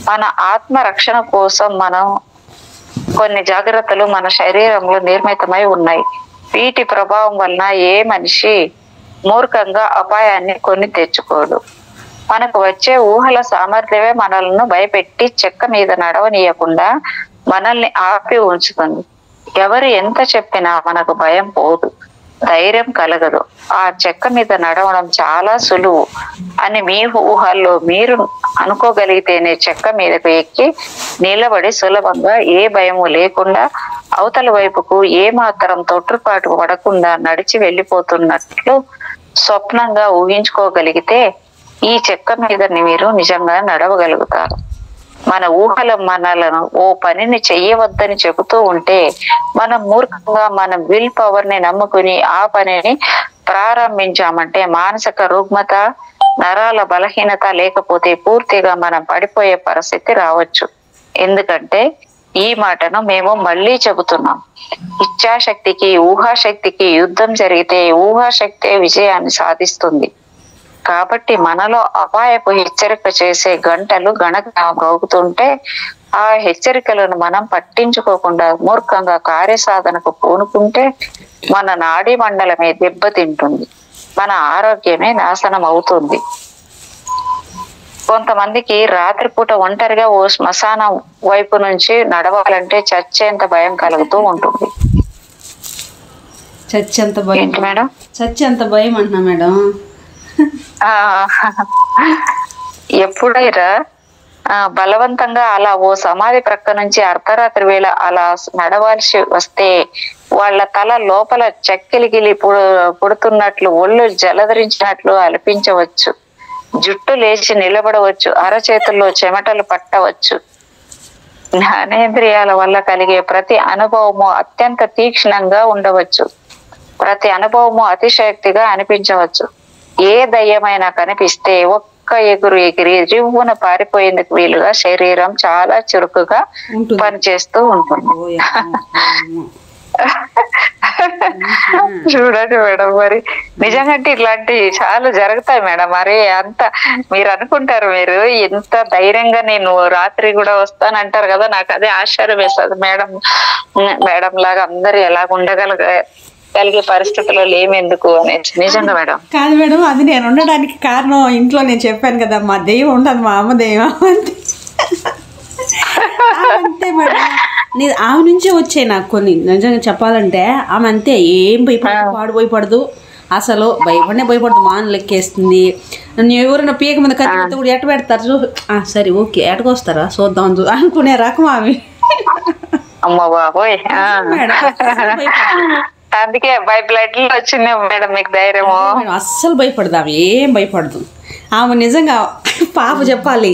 మన ఆత్మ రక్షణ కోసం మనం కొన్ని జాగ్రత్తలు మన శరీరంలో నిర్మితమై ఉన్నాయి. వీటి ప్రభావం వలన ఏ మనిషి మూర్ఖంగా అపాయాన్ని కొని తెచ్చుకోడు. మనకు వచ్చే ఊహల సామర్థ్యమే మనల్ని భయపెట్టి చెక్క మీద నడవనీయకుండా మనల్ని ఆపి ఉంచుతుంది. ఎవరు ఎంత చెప్పినా మనకు భయం పోదు, ధైర్యం కలగదు. ఆ చెక్క మీద నడవడం చాలా సులువు అని మీ ఊహల్లో మీరు అనుకోగలిగితేనే చెక్క మీదకు ఎక్కి నిలబడి సులభంగా ఏ భయము లేకుండా అవతల వైపుకు ఏ మాత్రం తొట్టుపాటు పడకుండా నడిచి వెళ్ళిపోతున్నట్లు స్వప్నంగా ఊహించుకోగలిగితే ఈ చెక్క మీద మీరు నిజంగా నడవగలుగుతారు. మన ఊహల మనలను ఓ పనిని చెయ్యవద్దని చెబుతూ ఉంటే మనం మూర్ఖంగా మన విల్ పవర్ ని నమ్ముకుని ఆ పనిని ప్రారంభించామంటే మానసిక రుగ్మత, నరాల బలహీనత లేకపోతే పూర్తిగా మనం పడిపోయే పరిస్థితి రావచ్చు. ఎందుకంటే ఈ మాటను మేము మళ్ళీ చెబుతున్నాం. ఇచ్ఛాశక్తికి ఊహాశక్తికి యుద్ధం జరిగితే ఊహాశక్తే విజయాన్ని సాధిస్తుంది. కాబట్టి మనలో అపాయపు హెచ్చరిక చేసే గంటలు గణక మోగుతుంటే ఆ హెచ్చరికలను మనం పట్టించుకోకుండా మూర్ఖంగా కార్యసాధనకు పూనుకుంటే మన నాడీ మండలమే దెబ్బతింటుంది, మన ఆరోగ్యమే నాశనం అవుతుంది. కొంతమందికి రాత్రిపూట ఒంటరిగా ఓ శ్మశానం వైపు నుంచి నడవాలంటే చచ్చేంత భయం కలుగుతూ ఉంటుంది. చచ్చేంత భయం ఏంటి మేడం? చచ్చేంత భయం అంటున్నా మేడం. ఎప్పుడైనా బలవంతంగా అలా ఓ సమాధి ప్రక్క నుంచి అర్ధరాత్రి వేళ అలా నడవాల్సి వస్తే వాళ్ళ తల లోపల చెక్కిలిగిలి పుడుతున్నట్లు, ఒళ్ళు జలధరించినట్లు అనిపించవచ్చు, జుట్టు లేచి నిలబడవచ్చు, అరచేతుల్లో చెమటలు పట్టవచ్చు. జ్ఞానేంద్రియాల వల్ల కలిగే ప్రతి అనుభవము అత్యంత తీక్ష్ణంగా ఉండవచ్చు, ప్రతి అనుభవము అతిశయోక్తిగా అనిపించవచ్చు. ఏ దయ్యమైనా కనిపిస్తే ఒక్క ఎగురు ఎగిరి రివ్వున పారిపోయేందుకు వీలుగా శరీరం చాలా చురుకుగా పనిచేస్తూ ఉంటుంది. చూడండి మేడం, మరి నిజంగా ఇట్లాంటివి చాలా జరుగుతాయి మేడం. మరి అంత మీరు అనుకుంటారు, మీరు ఎంత ధైర్యంగా నేను రాత్రి కూడా వస్తానంటారు కదా, నాకు అదే ఆశ్చర్యం వేస్తుంది మేడం. మేడం లాగా అందరు ఎలాగ ఉండగలిగే పరిస్థితుల్లో లేమెందుకు అనేసి. నిజంగా మేడం. కాదు మేడం, అది నేను ఉండడానికి కారణం ఇంట్లో నేను చెప్పాను కదా, మా దెయ్యం ఉండదు, మా అమ్మ దెయ్యం అంతే మేడం. నేను ఆమె నుంచే వచ్చాయి నాకు కొన్ని. నిజంగా చెప్పాలంటే ఆమె అంతే, ఏం భయపడదు అసలు, భయపడదు, మాను లెక్కేస్తుంది. నన్ను ఎవరైనా పీక మీద కత్తి కూడా ఎట్ట పెడతారు, సరే ఓకే ఎటకొస్తారా చూద్దాం అనుకునే రకం ఆమె. అమ్మ బాబోయ్, అందుకే బ్లడ్ లో వచ్చింది మేడం మీకు ధైర్యము. అస్సలు భయపడదు ఆమె, ఏం భయపడదు ఆమె. నిజంగా పాప చెప్పాలి,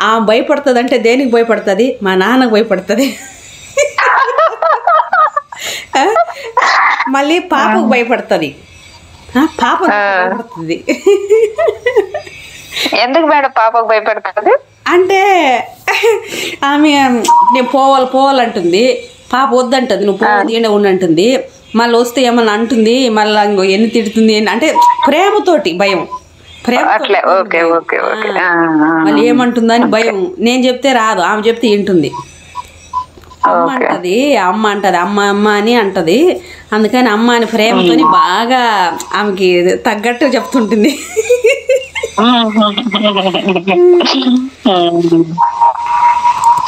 ఆమె భయపడుతుంది అంటే దేనికి భయపడుతుంది, మా నాన్నకు భయపడుతుంది. మళ్ళీ పాపకు భయపడుతుంది, పాప భయపడుతుంది. ఎందుకు మేడం పాపకు భయపడుతుంది అంటే ఆమె నేను పోవాలంటుంది, పాప వద్దంటుంది, నువ్వు పోవద్దు ఉండంటుంది. మళ్ళీ వస్తే ఏమన్నా అంటుంది, మళ్ళీ ఎన్ని తిడుతుంది అంటే ప్రేమతోటి భయం, మళ్ళీ ఏమంటుందని భయం. నేను చెప్తే రాదు, ఆమె చెప్తే వింటుంది. అమ్మ అంటది, అమ్మ అని అంటది. అందుకని అమ్మ అని ప్రేమతోని బాగా ఆమెకి తగ్గట్టు చెప్తుంటుంది.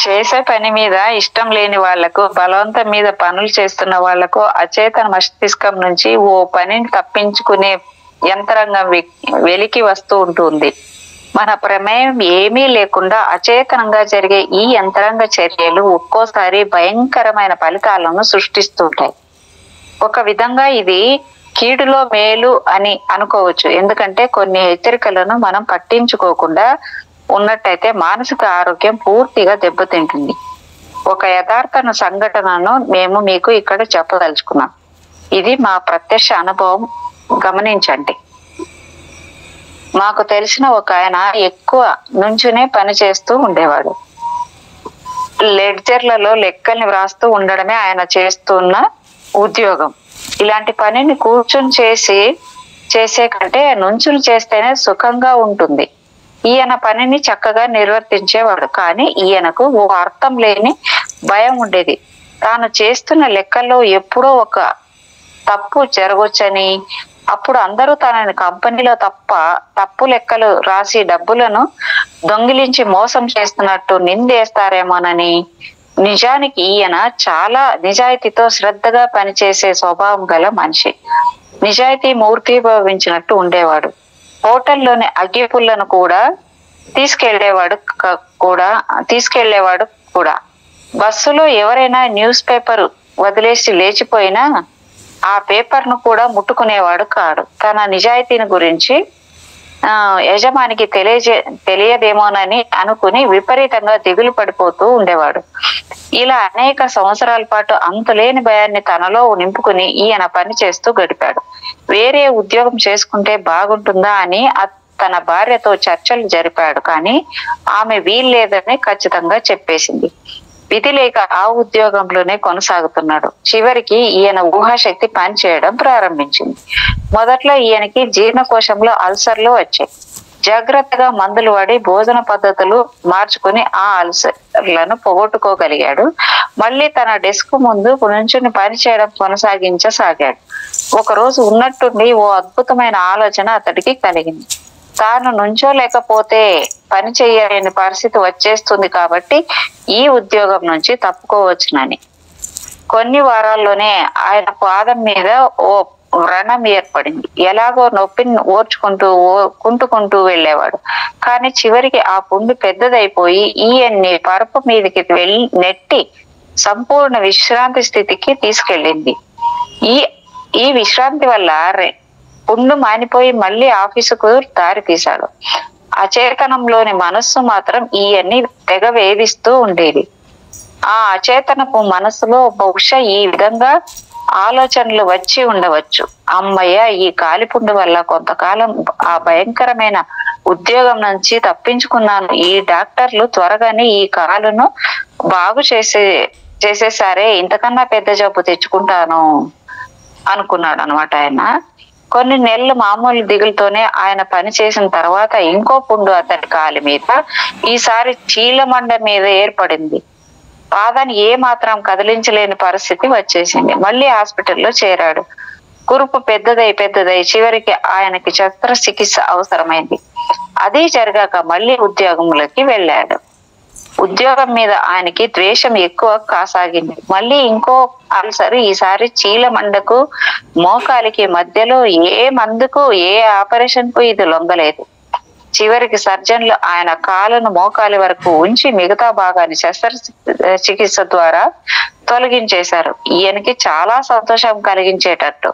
చేసే పని మీద ఇష్టం లేని వాళ్లకు, బలవంతం మీద పనులు చేస్తున్న వాళ్లకు అచేతన మస్తిష్కం నుంచి ఓ పనిని తప్పించుకునే యంత్రాంగం వెలికి వస్తూ ఉంటుంది. మన ప్రమేయం ఏమీ లేకుండా అచేతనంగా జరిగే ఈ యంత్రాంగ చర్యలు ఒక్కోసారి భయంకరమైన ఫలితాలను సృష్టిస్తుంటాయి. ఒక విధంగా ఇది కీడులో మేలు అని అనుకోవచ్చు. ఎందుకంటే కొన్ని హెచ్చరికలను మనం పట్టించుకోకుండా ఉన్నట్టయితే మానసిక ఆరోగ్యం పూర్తిగా దెబ్బతింటుంది. ఒక యథార్థ సంఘటనను మేము మీకు ఇక్కడ చెప్పదలుచుకున్నాం. ఇది మా ప్రత్యక్ష అనుభవం, గమనించండి. మాకు తెలిసిన ఒక ఆయన ఎక్కువ నుంచునే పని చేస్తూ ఉండేవాడు. లెడ్జర్లలో లెక్కల్ని వ్రాస్తూ ఉండడమే ఆయన చేస్తున్న ఉద్యోగం. ఇలాంటి పనిని కూర్చుని చేసే కంటే నుంచుని చేస్తేనే సుఖంగా ఉంటుంది. ఈయన పనిని చక్కగా నిర్వర్తించేవాడు. కానీ ఈయనకు ఓ అర్థం లేని భయం ఉండేది. తాను చేస్తున్న లెక్కల్లో ఎప్పుడో ఒక తప్పు జరగొచ్చని, అప్పుడు అందరూ తనని కంపెనీలో తప్పు లెక్కలు రాసి డబ్బులను దొంగిలించి మోసం చేస్తున్నట్టు నిందేస్తారేమోనని. నిజానికి ఈయన చాలా నిజాయితీతో శ్రద్ధగా పనిచేసే స్వభావం గల మనిషి. నిజాయితీ మూర్తిభవించినట్టు ఉండేవాడు. హోటల్లోని అగ్గిపుల్లను కూడా తీసుకెళ్లేవాడు కూడా. బస్సులో ఎవరైనా న్యూస్ పేపర్ వదిలేసి లేచిపోయినా ఆ పేపర్ ను కూడా ముట్టుకునేవాడు కాడు. తన నిజాయితీని గురించి యజమానికి తెలియదేమోనని అనుకుని విపరీతంగా దిగులు పడిపోతూ ఉండేవాడు. ఇలా అనేక సంవత్సరాల పాటు అంతులేని భయాన్ని తనలో నింపుకుని ఈయన పని చేస్తూ గడిపాడు. వేరే ఉద్యోగం చేసుకుంటే బాగుంటుందా అని తన భార్యతో చర్చలు జరిపాడు. కానీ ఆమె వీల్లేదని ఖచ్చితంగా చెప్పేసింది. విధి లేక ఆ ఉద్యోగంలోనే కొనసాగుతున్నాడు. చివరికి ఈయన ఊహాశక్తి పనిచేయడం ప్రారంభించింది. మొదట్లో ఈయనకి జీర్ణకోశంలో అల్సర్లు వచ్చాయి. జాగ్రత్తగా మందులు వాడి భోజన పద్ధతులు మార్చుకుని ఆ అల్సర్లను పోగొట్టుకోగలిగాడు. మళ్ళీ తన డెస్క్ ముందు నుంచుని పని చేయడం కొనసాగించసాగాడు. ఒకరోజు ఉన్నట్టుండి ఓ అద్భుతమైన ఆలోచన అతడికి కలిగింది. తాను నుంచోలేకపోతే పని చేయలేని పరిస్థితి వచ్చేస్తుంది కాబట్టి ఈ ఉద్యోగం నుంచి తప్పుకోవచ్చునని. కొన్ని వారాల్లోనే ఆయన పాదం మీద ఓ వ్రణం ఏర్పడింది. ఎలాగో నొప్పిని కుంటుకుంటూ వెళ్ళేవాడు. కానీ చివరికి ఆ పుండు పెద్దదైపోయి ఈయన్ని పరుపు మీదకి నెట్టి సంపూర్ణ విశ్రాంతి స్థితికి తీసుకెళ్ళింది. ఈ విశ్రాంతి వల్ల పుండు మానిపోయి మళ్ళీ ఆఫీసుకు దారి తీశాడు. అచేతనంలోని మనస్సు మాత్రం ఈయన్ని తెగ వేధిస్తూ ఉండేది. ఆ అచేతనపు మనస్సులో బహుశా ఈ విధంగా ఆలోచనలు వచ్చి ఉండవచ్చు. అమ్మయ్య, ఈ కాలిపుండు వల్ల కొంతకాలం ఆ భయంకరమైన ఉద్యోగం నుంచి తప్పించుకున్నాను. ఈ డాక్టర్లు త్వరగానే ఈ కాలును బాగు చేసేసారే, ఇంతకన్నా పెద్ద జబ్బు తెచ్చుకుంటాను అనుకున్నాడు అనమాట ఆయన. కొన్ని నెలలు మామూలు దిగులతోనే ఆయన పని చేసిన తర్వాత ఇంకో పుండు అతని కాలి మీద, ఈసారి చీలమండ మీద ఏర్పడింది. పాదాన్ని ఏ మాత్రం కదిలించలేని పరిస్థితి వచ్చేసింది. మళ్ళీ హాస్పిటల్లో చేరాడు. కురుపు పెద్దదై చివరికి ఆయనకి శస్త్రచికిత్స అవసరమైంది. అది జరగాక మళ్ళీ ఉద్యోగంలోకి వెళ్ళాడు. ఉద్యోగం మీద ఆయనకి ద్వేషం ఎక్కువ కాసాగింది. మళ్ళీ ఇంకో అల్సర్, ఈసారి చీలమండకు మోకాలికి మధ్యలో ఏ మందుకు ఏ ఆపరేషన్ కు ఇది లొంగలేదు. చివరికి సర్జన్లు ఆయన కాలును మోకాలి వరకు ఉంచి మిగతా భాగాన్ని శస్త్రచికిత్స ద్వారా తొలగించేశారు. ఈయనకి చాలా సంతోషం కలిగించేటట్టు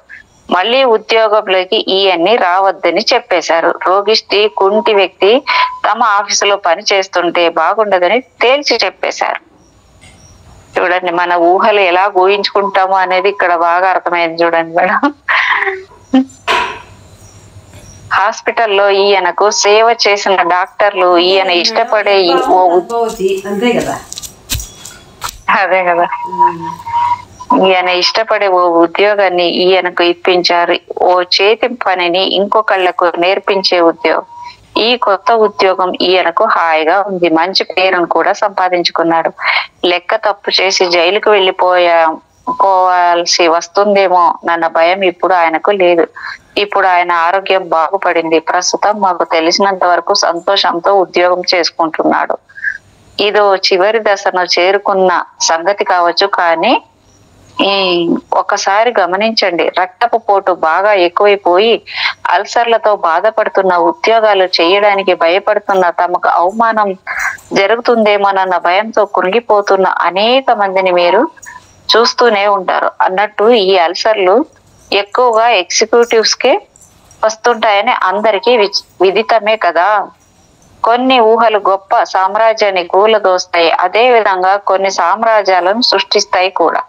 మళ్ళీ ఉద్యోగంలోకి ఈయన్ని రావద్దని చెప్పేశారు. రోగిష్టి కుంటి వ్యక్తి తమ ఆఫీసులో పని చేస్తుంటే బాగుండదని తేల్చి చెప్పేశారు. చూడండి, మన ఊహలు ఎలా ఊహించుకుంటాము అనేది ఇక్కడ బాగా అర్థమైంది. చూడండి మేడం, హాస్పిటల్లో ఈయనకు సేవ చేసిన డాక్టర్లు ఈయన ఇష్టపడే అదే కదా ఈయన ఇష్టపడే ఓ ఉద్యోగాన్ని ఈయనకు ఇప్పించారు. ఓ చేతి పనిని ఇంకొకళ్లకు నేర్పించే ఉద్యోగం. ఈ కొత్త ఉద్యోగం ఈయనకు హాయిగా ఉంది. మంచి పేరును కూడా సంపాదించుకున్నాడు. లెక్క తప్పు చేసి జైలుకు పోవాల్సి వస్తుందేమో నన్న భయం ఇప్పుడు ఆయనకు లేదు. ఇప్పుడు ఆయన ఆరోగ్యం బాగుపడింది. ప్రస్తుతం మాకు తెలిసినంత వరకు సంతోషంతో ఉద్యోగం చేసుకుంటున్నాడు. ఇదో చివరి దశను చేరుకున్న సంగతి కావచ్చు, కానీ ఒకసారి గమనించండి, రక్తపు పోటు బాగా ఎక్కువైపోయి అల్సర్లతో బాధపడుతున్న, ఉద్యోగాలు చేయడానికి భయపడుతున్న, తమకు అవమానం జరుగుతుందేమోనన్న భయంతో కృంగిపోతున్న అనేక మందిని మీరు చూస్తూనే ఉంటారు. అన్నట్టు ఈ అల్సర్లు ఎక్కువగా ఎగ్జిక్యూటివ్స్ కే వస్తుంటాయని అందరికీ విదితమే కదా. కొన్ని ఊహలు గొప్ప సామ్రాజ్యాన్ని కూలదోస్తాయి. అదే విధంగా కొన్ని సామ్రాజ్యాలను సృష్టిస్తాయి కూడా.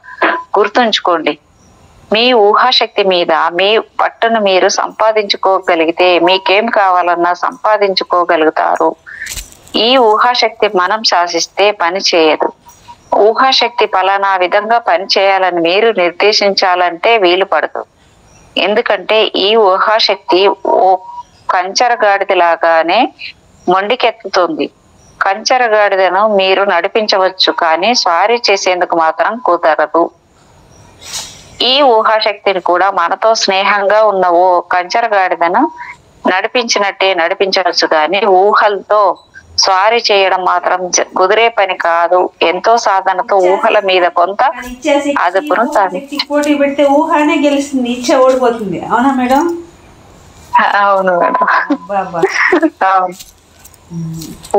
గుర్తుంచుకోండి, మీ ఊహాశక్తి మీద మీ పట్టును మీరు సంపాదించుకోగలిగితే మీకేం కావాలన్నా సంపాదించుకోగలుగుతారు. ఈ ఊహాశక్తి మనం శాసిస్తే పని చేయదు. ఊహాశక్తి పలానా విధంగా పని చేయాలని మీరు నిర్దేశించాలంటే వీలు పడదు. ఎందుకంటే ఈ ఊహాశక్తి ఓ కంచరగాడిదలాగానే మొండికెత్తుతుంది. కంచరగాడిదను మీరు నడిపించవచ్చు, కానీ స్వారీ చేసేందుకు మాత్రం కుదరదు. ఈ ఊహాశక్తిని కూడా మనతో స్నేహంగా ఉన్న ఓ కంచరగాడిదను నడిపించినట్టే నడిపించవచ్చు, కానీ ఊహలతో స్వారీ చేయడం మాత్రం కుదిరే పని కాదు. ఎంతో సాధనతో ఊహల మీద కొంత అదుపును పోటీ పెడితే ఊహనే గెలుస్తుంది, ఇచ్చే ఓడిపోతుంది. అవునా మేడం? అవును మేడం, అవును.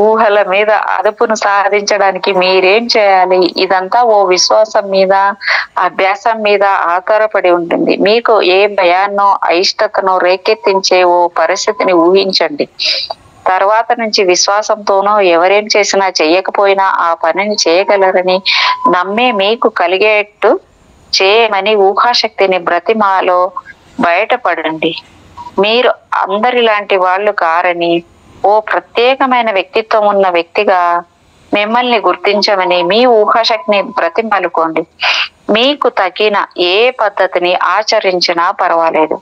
ఊహల మీద అదుపును సాధించడానికి మీరేం చేయాలి? ఇదంతా ఓ విశ్వాసం మీద, అభ్యాసం మీద ఆధారపడి ఉంటుంది. మీకు ఏ భయాన్నో అయిష్టతను రేకెత్తించే ఓ పరిస్థితిని ఊహించండి. తర్వాత నుంచి విశ్వాసంతోనో ఎవరేం చేసినా చెయ్యకపోయినా ఆ పనిని చేయగలరని నమ్మే మీకు కలిగేట్టు చేయమని ఊహాశక్తిని బ్రతిమాలో బయటపడండి. మీరు అందరిలాంటి వాళ్ళు కారని, ఓ ప్రత్యేకమైన వ్యక్తిత్వం ఉన్న వ్యక్తిగా మిమ్మల్ని గుర్తించమని మీ ఊహాశక్తిని బ్రతిమలుకోండి. మీకు తగిన ఏ పద్ధతిని ఆచరించినా పర్వాలేదు.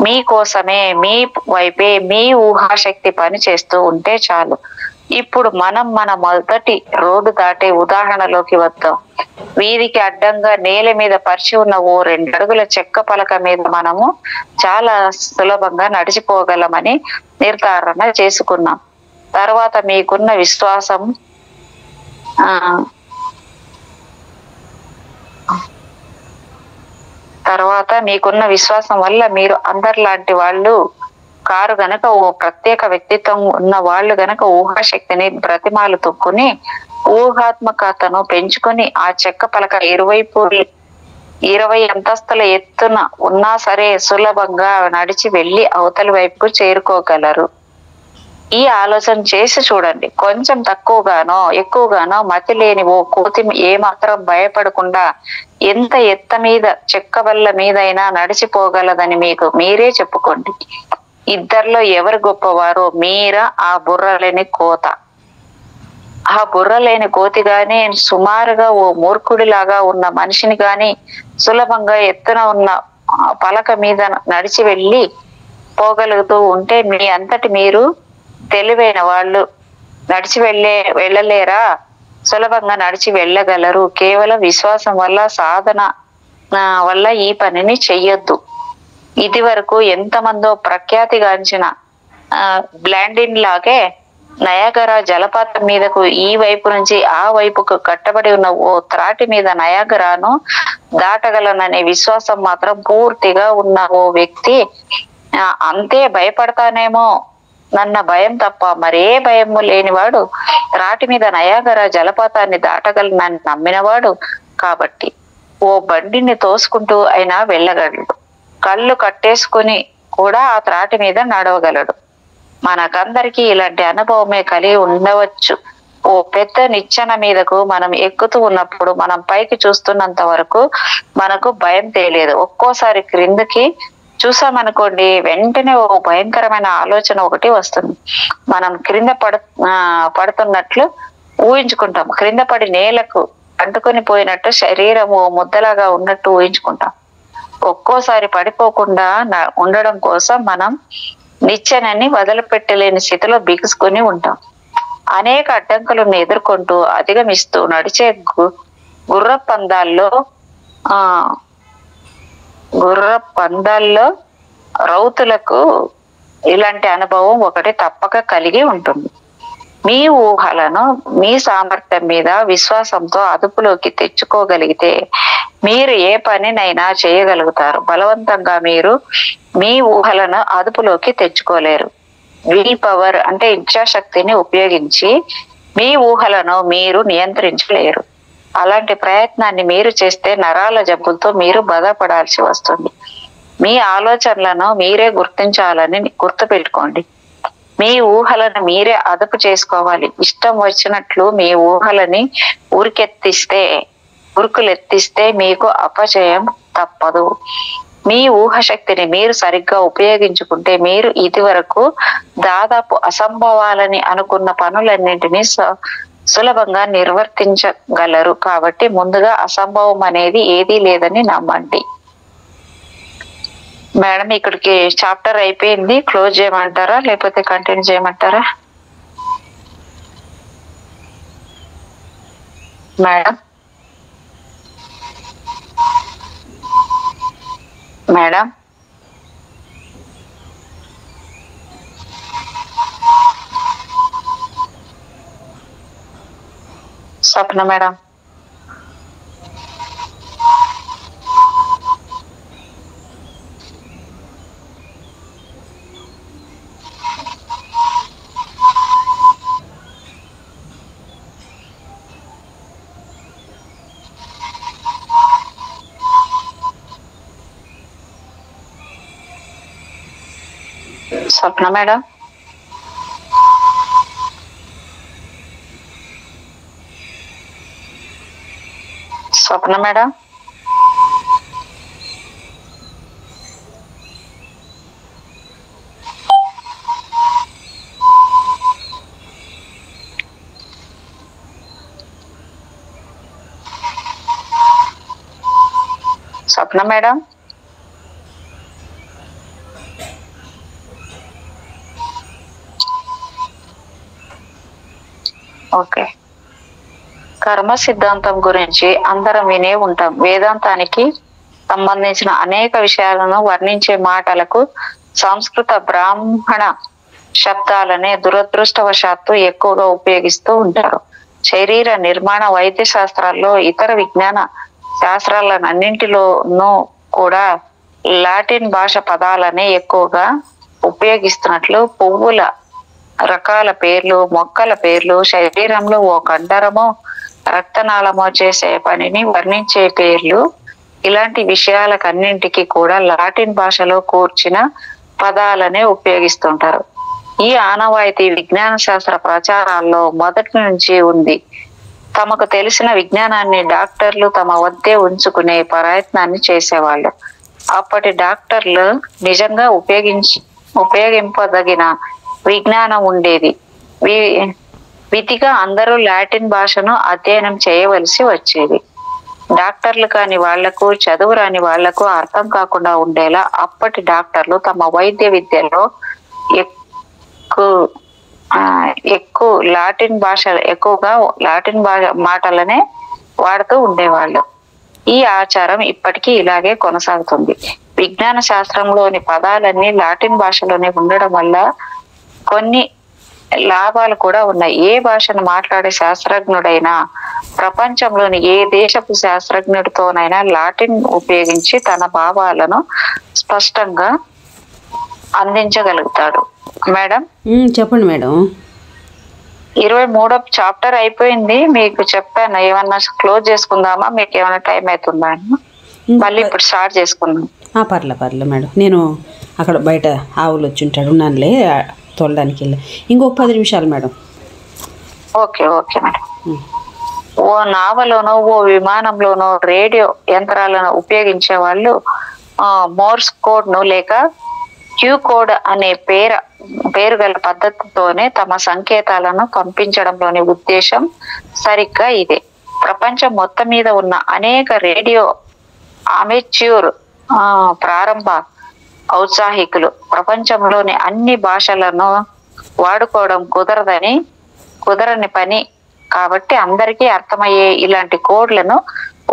మీకోసమే, మీ వైపే మీ ఊహాశక్తి పని చేస్తూ ఉంటే చాలు. ఇప్పుడు మనం మన మొదటి రోడ్డు దాటే ఉదాహరణలోకి వద్దాం. వీధికి అడ్డంగా నేల మీద పరిచి ఉన్న ఓ 2 అడుగుల చెక్క పలక మీద మనము చాలా సులభంగా నడిచిపోగలమని నిర్ధారణ చేసుకున్నాం. తర్వాత మీకున్న విశ్వాసం వల్ల మీరు అందరిలాంటి వాళ్ళు కారు గనక, ఓ ప్రత్యేక వ్యక్తిత్వం ఉన్న వాళ్ళు గనక ఊహాశక్తిని బ్రతిమాలు తొక్కుని ఊహాత్మకతను పెంచుకొని ఆ చెక్క పలక 20 అంతస్తుల ఎత్తున ఉన్నా సరే సులభంగా నడిచి వెళ్లి అవతలి వైపుకు చేరుకోగలరు. ఈ ఆలోచన చేసి చూడండి. కొంచెం తక్కువగానో ఎక్కువగానో మతి లేని ఓ కోతి ఏమాత్రం భయపడకుండా ఎంత ఎత్త మీద చెక్క బల్ల మీదైనా నడిచిపోగలదని మీకు మీరే చెప్పుకోండి. ఇద్దరిలో ఎవరు గొప్పవారో మీరా ఆ బుర్రలేని కోత? ఆ బుర్రలేని కోతి గాని సుమారుగా ఓ మూర్ఖుడిలాగా ఉన్న మనిషిని గాని సులభంగా ఎత్తున ఉన్న పలక మీద నడిచి వెళ్ళి పోగలుగుతూ ఉంటే మీ అంతటి మీరు తెలివైన వాళ్ళు నడిచి వెళ్ళలేరా? సులభంగా నడిచి వెళ్ళగలరు. కేవలం విశ్వాసం వల్ల, సాధన వల్ల ఈ పనిని చెయ్యొద్దు. ఇది వరకు ఎంతమందో ప్రఖ్యాతిగాంచిన బ్లాండిన్ లాగే నయాగరా జలపాతం మీదకు ఈ వైపు నుంచి ఆ వైపుకు కట్టబడి ఉన్న ఓ త్రాటి మీద నయాగరాను దాటగలననే విశ్వాసం మాత్రం పూర్తిగా ఉన్న ఓ వ్యక్తి అంతే భయపడతానేమో నన్న భయం తప్ప మరే భయము లేనివాడు త్రాటి మీద నయాగరా జలపాతాన్ని దాటగలనని నమ్మినవాడు కాబట్టి ఓ బండిని తోసుకుంటూ అయినా వెళ్ళగలడు. కళ్ళు కట్టేసుకుని కూడా ఆ త్రాటి మీద నడవగలడు. మనకందరికీ ఇలాంటి అనుభవమే కలిగి ఉండవచ్చు. ఓ పెద్ద నిచ్చెన మీదకు మనం ఎక్కుతూ ఉన్నప్పుడు మనం పైకి చూస్తున్నంత వరకు మనకు భయం తెలియదు. ఒక్కోసారి క్రిందకి చూసామనుకోండి, వెంటనే ఓ భయంకరమైన ఆలోచన ఒకటి వస్తుంది. మనం క్రింద పడుతున్నట్లు ఊహించుకుంటాం. క్రింద పడి నేలకు అంటుకొని పోయినట్టు శరీరం ఓ ముద్దలాగా ఉన్నట్టు ఊహించుకుంటాం. ఒక్కోసారి పడిపోకుండా ఉండడం కోసం మనం నిచ్చెనని వదిలిపెట్టలేని స్థితిలో బిగుసుకొని ఉంటాం. అనేక అడ్డంకులను ఎదుర్కొంటూ అధిగమిస్తూ నడిచే గుర్ర పందాల్లో రౌతులకు ఇలాంటి అనుభవం ఒకటి తప్పక కలిగి ఉంటుంది. మీ ఊహలను మీ సామర్థ్యం మీద విశ్వాసంతో అదుపులోకి తెచ్చుకోగలిగితే మీరు ఏ పనినైనా చేయగలుగుతారు. బలవంతంగా మీరు మీ ఊహలను అదుపులోకి తెచ్చుకోలేరు. విల్ పవర్ అంటే ఇచ్ఛాశక్తిని ఉపయోగించి మీ ఊహలను మీరు నియంత్రించలేరు. అలాంటి ప్రయత్నాన్ని మీరు చేస్తే నరాల జబ్బులతో మీరు బాధపడాల్సి వస్తుంది. మీ ఆలోచనలను మీరే గుర్తించాలని గుర్తుపెట్టుకోండి. మీ ఊహలను మీరే అదుపు చేసుకోవాలి. ఇష్టం వచ్చినట్లు మీ ఊహలని ఉరుకులెత్తిస్తే మీకు అపజయం తప్పదు. మీ ఊహశక్తిని మీరు సరిగ్గా ఉపయోగించుకుంటే మీరు ఇది వరకు దాదాపు అసంభవాలని అనుకున్న పనులన్నింటినీ సులభంగా నిర్వర్తించగలరు. కాబట్టి ముందుగా అసంభవం అనేది ఏదీ లేదని నమ్మండి. మేడం, ఇక్కడికి చాప్టర్ అయిపోయింది. క్లోజ్ చేయమంటారా లేకపోతే కంటిన్యూ చేయమంటారా మేడం? మేడం స్వప్న మేడం, స్వప్న మేడం, స్వప్న మేడం, స్వప్న మేడం. ఓకే. కర్మ సిద్ధాంతం గురించి అందరం వినే ఉంటాం. వేదాంతానికి సంబంధించిన అనేక విషయాలను వర్ణించే మాటలకు సంస్కృత బ్రాహ్మణ శబ్దాలనే దురదృష్టవశాత్తు ఎక్కువగా ఉపయోగిస్తూ ఉంటారు. శరీర నిర్మాణ వైద్య శాస్త్రాల్లో ఇతర విజ్ఞాన శాస్త్రాలన్నింటిలోనూ కూడా లాటిన్ భాష పదాలనే ఎక్కువగా ఉపయోగిస్తున్నట్లు పువ్వుల రకాల పేర్లు, మొక్కల పేర్లు, శరీరంలో ఓ కండరమో రక్తనాళమో చేసే పనిని వర్ణించే పేర్లు, ఇలాంటి విషయాలకన్నింటికి కూడా లాటిన్ భాషలో కూర్చిన పదాలనే ఉపయోగిస్తుంటారు. ఈ ఆనవాయితీ విజ్ఞాన శాస్త్ర ప్రచారాల్లో మొదటి నుంచి ఉంది. తమకు తెలిసిన విజ్ఞానాన్ని డాక్టర్లు తమ వద్దే ఉంచుకునే ప్రయత్నాన్ని చేసేవాళ్ళు. అప్పటి డాక్టర్లు నిజంగా ఉపయోగింపదగిన విజ్ఞానం ఉండేది. విధిగా అందరూ లాటిన్ భాషను అధ్యయనం చేయవలసి వచ్చేది. డాక్టర్లు కాని వాళ్లకు, చదువు రాని వాళ్లకు అర్థం కాకుండా ఉండేలా అప్పటి డాక్టర్లు తమ వైద్య విద్యలో ఎక్కువగా లాటిన్ భాష మాటలనే వాడుతూ ఉండేవాళ్ళు. ఈ ఆచారం ఇప్పటికీ ఇలాగే కొనసాగుతుంది. విజ్ఞాన శాస్త్రంలోని పదాలన్నీ లాటిన్ భాషలోనే ఉండడం వల్ల కొన్ని లాభాలు కూడా ఉన్నాయి. ఏ భాషను మాట్లాడే శాస్త్రజ్ఞుడైనా ప్రపంచంలోని ఏ దేశపు శాస్త్రజ్ఞుడితోనైనా లాటిన్ ఉపయోగించి తన భావాలను స్పష్టంగా అందించగలుగుతాడు. మేడం చెప్పండి మేడం. 23వ చాప్టర్ అయిపోయింది. మీకు చెప్పాను, ఏమన్నా క్లోజ్ చేసుకుందామా? మీకు ఏమైనా టైం అవుతుందా? మళ్ళీ ఇప్పుడు స్టార్ట్ చేసుకుందాం. పర్లే మేడం. నేను అక్కడ బయట ఆవులు వచ్చి ఉంటాడు నాన్నలే తోలడానికి వెళ్ళి ఇంకొక 10 నిమిషాలు మేడం. Okay madam. ఓ నావలోనో ఓ విమానంలోనో రేడియో యంత్రాలను ఉపయోగించే వాళ్ళు మోర్స్ కోడ్ ను లేక క్యూ కోడ్ అనే పేరు గల పద్ధతితోనే తమ సంకేతాలను పంపించడంలోని ఉద్దేశం సరిగ్గా ఇదే. ప్రపంచం మొత్తం మీద ఉన్న అనేక రేడియో అమెచ్యూర్ ప్రారంభ ఔత్సాహికులు ప్రపంచంలోని అన్ని భాషలను వాడుకోవడం కుదరని పని కాబట్టి అందరికీ అర్థమయ్యే ఇలాంటి కోడ్లను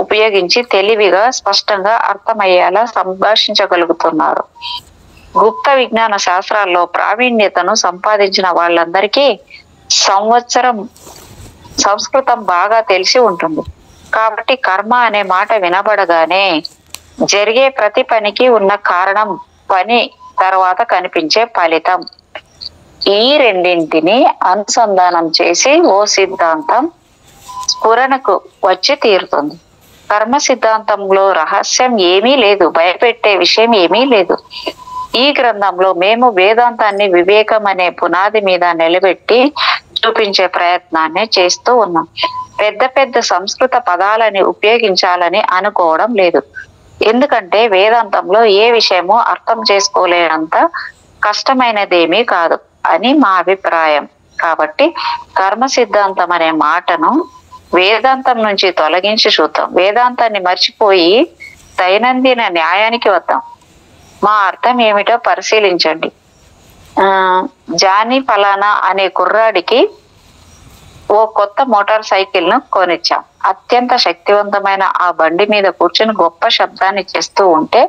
ఉపయోగించి తెలివిగా స్పష్టంగా అర్థమయ్యేలా సంభాషించగలుగుతున్నారు. గుప్త విజ్ఞాన శాస్త్రాల్లో ప్రావీణ్యతను సంపాదించిన వాళ్ళందరికీ సంస్కృతం బాగా తెలిసి ఉంటుంది. కాబట్టి కర్మ అనే మాట వినబడగానే జరిగే ప్రతి పనికి ఉన్న కారణం, పని తర్వాత కనిపించే ఫలితం, ఈ రెండింటిని అనుసంధానం చేసి ఓ సిద్ధాంతం స్ఫురణకు వచ్చి తీరుతుంది. కర్మ సిద్ధాంతంలో రహస్యం ఏమీ లేదు, భయపెట్టే విషయం ఏమీ లేదు. ఈ గ్రంథంలో మేము వేదాంతాన్ని వివేకం అనే పునాది మీద నిలబెట్టి చూపించే ప్రయత్నాన్ని చేస్తూ ఉన్నాం. పెద్ద సంస్కృత పదాలని ఉపయోగించాలని అనుకోవడం లేదు. ఎందుకంటే వేదాంతంలో ఏ విషయమో అర్థం చేసుకోలేనంత కష్టమైనదేమీ కాదు అని మా అభిప్రాయం. కాబట్టి కర్మ సిద్ధాంతం అనే మాటను వేదాంతం నుంచి తొలగించి చూద్దాం. వేదాంతాన్ని మర్చిపోయి దైనందిన న్యాయానికి వద్దాం. మా అర్థం ఏమిటో పరిశీలించండి. జానీ ఫలానా అనే కుర్రాడికి ఓ కొత్త మోటార్ సైకిల్ ను కొనిచ్చాం. అత్యంత శక్తివంతమైన ఆ బండి మీద కూర్చుని గొప్ప శబ్దాన్ని చేస్తూ ఉంటే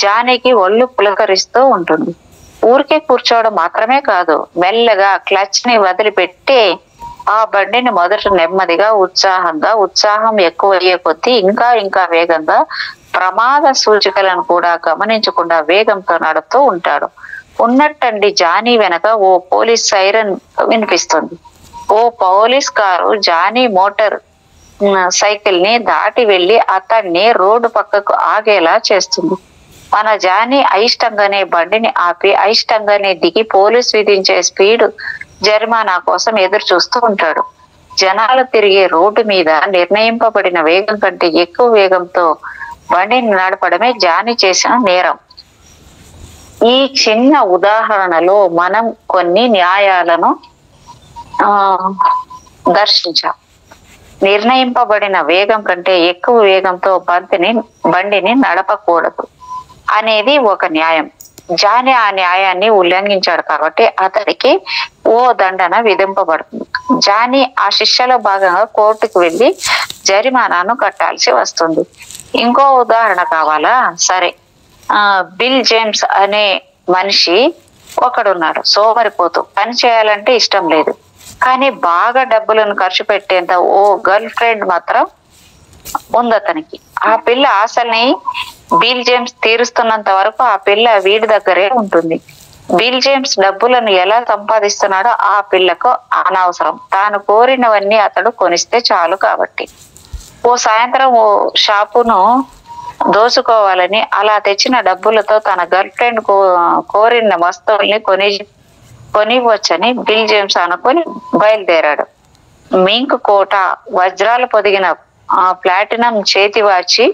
జానీకి ఒళ్ళు పులకరిస్తూ ఉంటుంది. ఊరికే కూర్చోవడం మాత్రమే కాదు, మెల్లగా క్లచ్ ని వదిలిపెట్టి ఆ బండిని మొదట నెమ్మదిగా ఉత్సాహం ఎక్కువయ్యే కొద్దీ ఇంకా వేగంగా, ప్రమాద సూచికలను కూడా గమనించకుండా వేగంతో నడుపుతూ ఉంటాడు. ఉన్నట్టండి జానీ వెనక ఓ పోలీస్ సైరన్ వినిపిస్తుంది. ఓ పోలీస్ కారు జానీ మోటార్ సైకిల్ ని దాటి వెళ్లి అతన్ని రోడ్డు పక్కకు ఆగేలా చేస్తుంది. మన జానీ అయిష్టంగానే బండిని ఆపి అయిష్టంగానే దిగి పోలీస్ విధించే స్పీడ్ జరిమానా కోసం ఎదురు చూస్తూ ఉంటాడు. జనాలు తిరిగే రోడ్డు మీద నిర్ణయింపబడిన వేగం కంటే ఎక్కువ వేగంతో బండిని నడపడమే జానీ చేసిన నేరం. ఈ చిన్న ఉదాహరణలో మనం కొన్ని న్యాయాలను దర్శించాం. నిర్ణయింపబడిన వేగం కంటే ఎక్కువ వేగంతో బండిని నడపకూడదు అనేది ఒక న్యాయం. జానీ ఆ న్యాయాన్ని ఉల్లంఘించాడు కాబట్టి అతడికి ఓ దండన విధింపబడుతుంది. జానీ ఆ శిక్షలో భాగంగా కోర్టుకు వెళ్లి జరిమానాను కట్టాల్సి వస్తుంది. ఇంకో ఉదాహరణ కావాలా? సరే, బిల్ జేమ్స్ అనే మనిషి ఒకడున్నాడు. సోమరిపోతూ, పని చేయాలంటే ఇష్టం లేదు, కానీ బాగా డబ్బులను ఖర్చు పెట్టేంత ఓ గర్ల్ ఫ్రెండ్ మాత్రం ఉంది అతనికి. ఆ పిల్ల ఆశల్ని బిల్ జేమ్స్ తీరుస్తున్నంత వరకు ఆ పిల్ల వీడి దగ్గరే ఉంటుంది. బిల్ జేమ్స్ డబ్బులను ఎలా సంపాదిస్తున్నాడో ఆ పిల్లకు అనవసరం. తాను కోరినవన్నీ అతడు కొనిస్తే చాలు కాబట్టి. ఓ సాయంత్రం ఓ షాపును దోచుకోవాలని అలా తెచ్చిన డబ్బులతో తన గర్ల్ ఫ్రెండ్ కోరిన వస్తువుల్ని కొనివచ్చని బిల్ జేమ్స్ అనుకుని బయలుదేరాడు. మింక్ కోట, వజ్రాలు పొదిగిన ప్లాటినం చేతి వాచి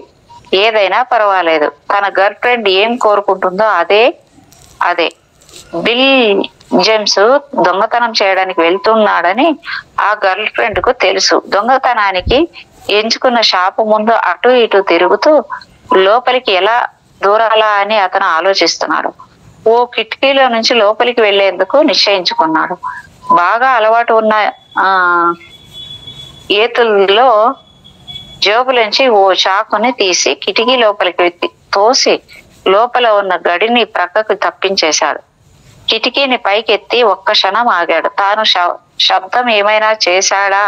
ఏదైనా పర్వాలేదు, తన గర్ల్ ఫ్రెండ్ ఏం కోరుకుంటుందో అదే. బిల్ జేమ్స్ దొంగతనం చేయడానికి వెళ్తున్నాడని ఆ గర్ల్ ఫ్రెండ్ కు తెలుసు. దొంగతనానికి ఎంచుకున్న షాపు ముందు అటు ఇటు తిరుగుతూ లోపలికి ఎలా దూరాలా అని అతను ఆలోచిస్తున్నాడు. ఓ కిటికీలో నుంచి లోపలికి వెళ్లేందుకు నిశ్చయించుకున్నాడు. బాగా అలవాటు ఉన్న ఏతుల్లో జేబులోంచి ఓ చాకుని తీసి కిటికీ లోపలికి తోసి లోపల ఉన్న గడిని ప్రక్కకు తప్పించేశాడు. కిటికీని పైకెత్తి ఒక్క క్షణం ఆగాడు. తాను శబ్దం ఏమైనా చేశాడా,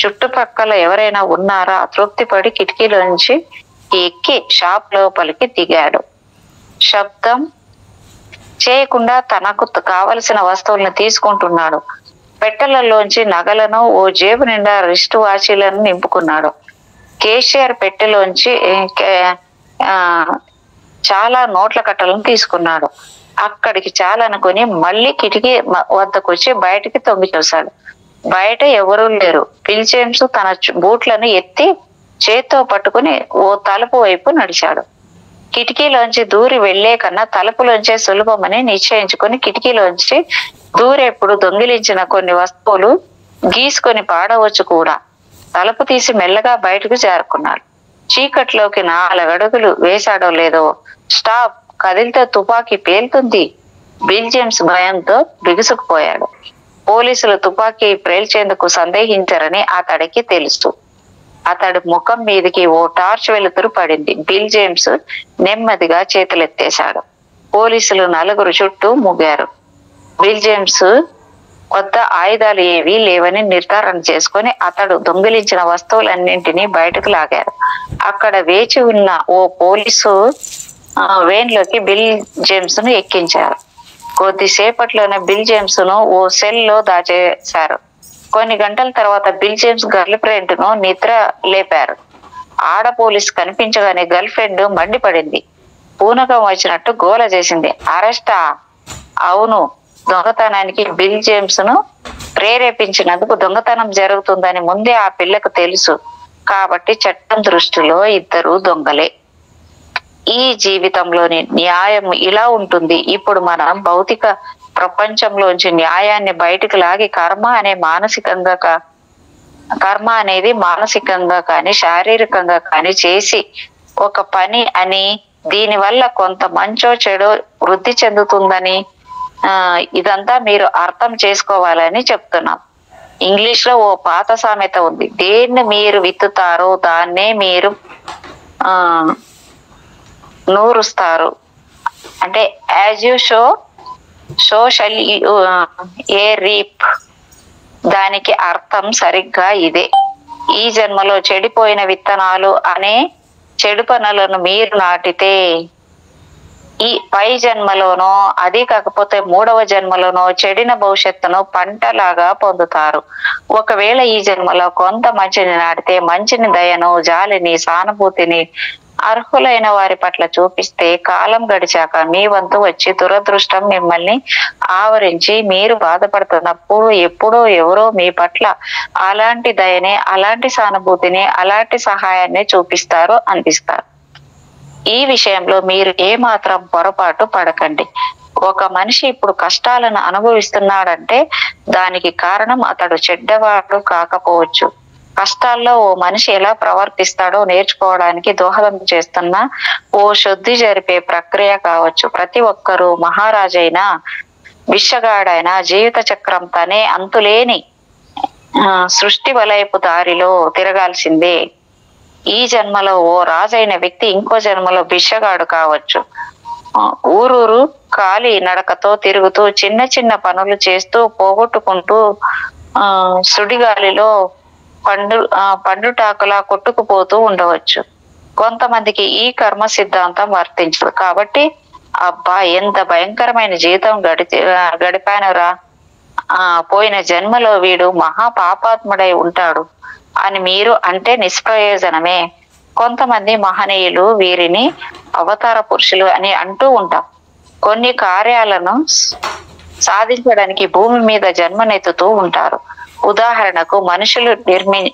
చుట్టుపక్కల ఎవరైనా ఉన్నారా తృప్తిపడి కిటికీలోంచి ఎక్కి షాప్ లోపలికి దిగాడు. శబ్దం చేయకుండా తనకు కావలసిన వస్తువులను తీసుకుంటున్నాడు. పెట్టెలలోంచి నగలను, ఓ జేబు నిండా రిస్ట్ వాచీలను నింపుకున్నాడు. కేషియర్ పెట్టెలోంచి చాలా నోట్ల కట్టలను తీసుకున్నాడు. అక్కడికి చాలనుకుని మళ్ళీ కిటికీ వద్దకొచ్చి బయటికి తొంగి చూశాడు. బయట ఎవరూ లేరు. బిల్ జేమ్స్ తన బూట్లను ఎత్తి చేత్తో పట్టుకుని ఓ తలుపు వైపు నడిచాడు. కిటికీలోంచి దూరి వెళ్లే కన్నా తలుపులోంచే సులభమని నిశ్చయించుకుని కిటికీలోంచి దూరేప్పుడు దొంగిలించిన కొన్ని వస్తువులు గీసుకొని పాడవచ్చు కూడా. తలుపు తీసి మెల్లగా బయటకు చేరుకున్నాడు. చీకట్లోకి 4 అడుగులు వేశాడో లేదో, స్టాప్, కదిలితే తుపాకీ పేలుతుంది. బిల్ జేమ్స్ భయంతో బిగుసుకుపోయాడు. పోలీసులు తుపాకీ పేల్చేందుకు సందేహించారని అతడికి తెలుసు. అతడి ముఖం మీదకి ఓ టార్చ్ వెలుతురు పడింది. బిల్ జేమ్స్ నెమ్మదిగా చేతులెత్తేశాడు. పోలీసులు 4 చుట్టూ మూగారు. బిల్ జేమ్స్ కొత్త ఆయుధాలు ఏవీ లేవని నిర్ధారణ చేసుకుని అతడు దొంగిలించిన వస్తువులన్నింటినీ బయటకు లాగారు. అక్కడ వేచి ఉన్న ఓ పోలీసు వేన్లోకి బిల్ జేమ్స్ ను ఎక్కించారు. కొద్దిసేపట్లోనే బిల్ జేమ్స్ ను ఓ సెల్ లో దాచేశారు. కొన్ని గంటల తర్వాత బిల్ జేమ్స్ గర్ల్ ఫ్రెండ్ ను నిద్ర లేపారు. ఆడ పోలీస్ కనిపించగానే గర్ల్ ఫ్రెండ్ మండిపడింది. పూనకం వచ్చినట్టు గోల చేసింది. అరెస్టా? అవును, దొంగతనానికి బిల్ జేమ్స్ ను ప్రేరేపించినందుకు దొంగతనం జరుగుతుందని ముందే ఆ పిల్లకు తెలుసు కాబట్టి చట్టం దృష్టిలో ఇద్దరు దొంగలే. ఈ జీవితంలోని న్యాయం ఇలా ఉంటుంది. ఇప్పుడు మనం భౌతిక ప్రపంచంలోంచి న్యాయాన్ని బయటికి లాగి కర్మ అనేది మానసికంగా కానీ శారీరకంగా కానీ చేసి ఒక పని అని, దీనివల్ల కొంత మంచో చెడో వృద్ధి చెందుతుందని ఇదంతా మీరు అర్థం చేసుకోవాలని చెప్తున్నాం. ఇంగ్లీష్ లో ఓ పాత సామెత ఉంది, దేన్ని మీరు విత్తుతారో దాన్నే మీరు నూరుస్తారు. అంటే as you so shall A reap. దానికి అర్థం సరిగ్గా ఇదే. ఈ జన్మలో చెడిపోయిన విత్తనాలు అనే చెడు పనులను మీరు నాటితే ఈ పై జన్మలోనో, అది కాకపోతే 3వ జన్మలోనో చెడిన భవిష్యత్తును పంటలాగా పొందుతారు. ఒకవేళ ఈ జన్మలో కొంత మంచిని నాటితే మంచిని, దయను, జాలిని, సానుభూతిని అర్హులైన వారి పట్ల చూపిస్తే కాలం గడిచాక మీ వంతు వచ్చి దురదృష్టం మిమ్మల్ని ఆవరించి మీరు బాధపడుతున్నప్పుడు ఎప్పుడో ఎవరో మీ పట్ల అలాంటి దయనే, అలాంటి సానుభూతిని, అలాంటి సహాయాన్ని చూపిస్తారు, అందిస్తారు. ఈ విషయంలో మీరు ఏమాత్రం పొరపాటు పడకండి. ఒక మనిషి ఇప్పుడు కష్టాలను అనుభవిస్తున్నాడంటే దానికి కారణం అతడు చెడ్డవాడు కాకపోవచ్చు, కష్టాల్లో ఓ మనిషి ఎలా ప్రవర్తిస్తాడో నేర్చుకోవడానికి దోహదం చేస్తున్న ఓ శుద్ధి జరిపే ప్రక్రియ కావచ్చు. ప్రతి ఒక్కరూ మహారాజైనా విషగాడైనా జీవిత చక్రం తనే అంతులేని సృష్టి వలయపు దారిలో తిరగాల్సిందే. ఈ జన్మలో ఓ రాజైన వ్యక్తి ఇంకో జన్మలో బిచ్చగాడు కావచ్చు. ఊరూరు ఖాళీ నడకతో తిరుగుతూ చిన్న చిన్న పనులు చేస్తూ పోగొట్టుకుంటూ సుడిగాలిలో పండుటాకులా కొట్టుకుపోతూ ఉండవచ్చు. కొంతమందికి ఈ కర్మ సిద్ధాంతం వర్తించదు. కాబట్టి అబ్బా ఎంత భయంకరమైన జీవితం గడిపానురా, పోయిన జన్మలో వీడు మహా పాపాత్ముడై ఉంటాడు అని మీరు అంటే నిష్ప్రయోజనమే. కొంతమంది మహనీయులు వీరిని అవతార పురుషులు అని అంటూ ఉంటాం. కొన్ని కార్యాలను సాధించడానికి భూమి మీద జన్మనెత్తుతూ ఉంటారు. ఉదాహరణకు మనుషులు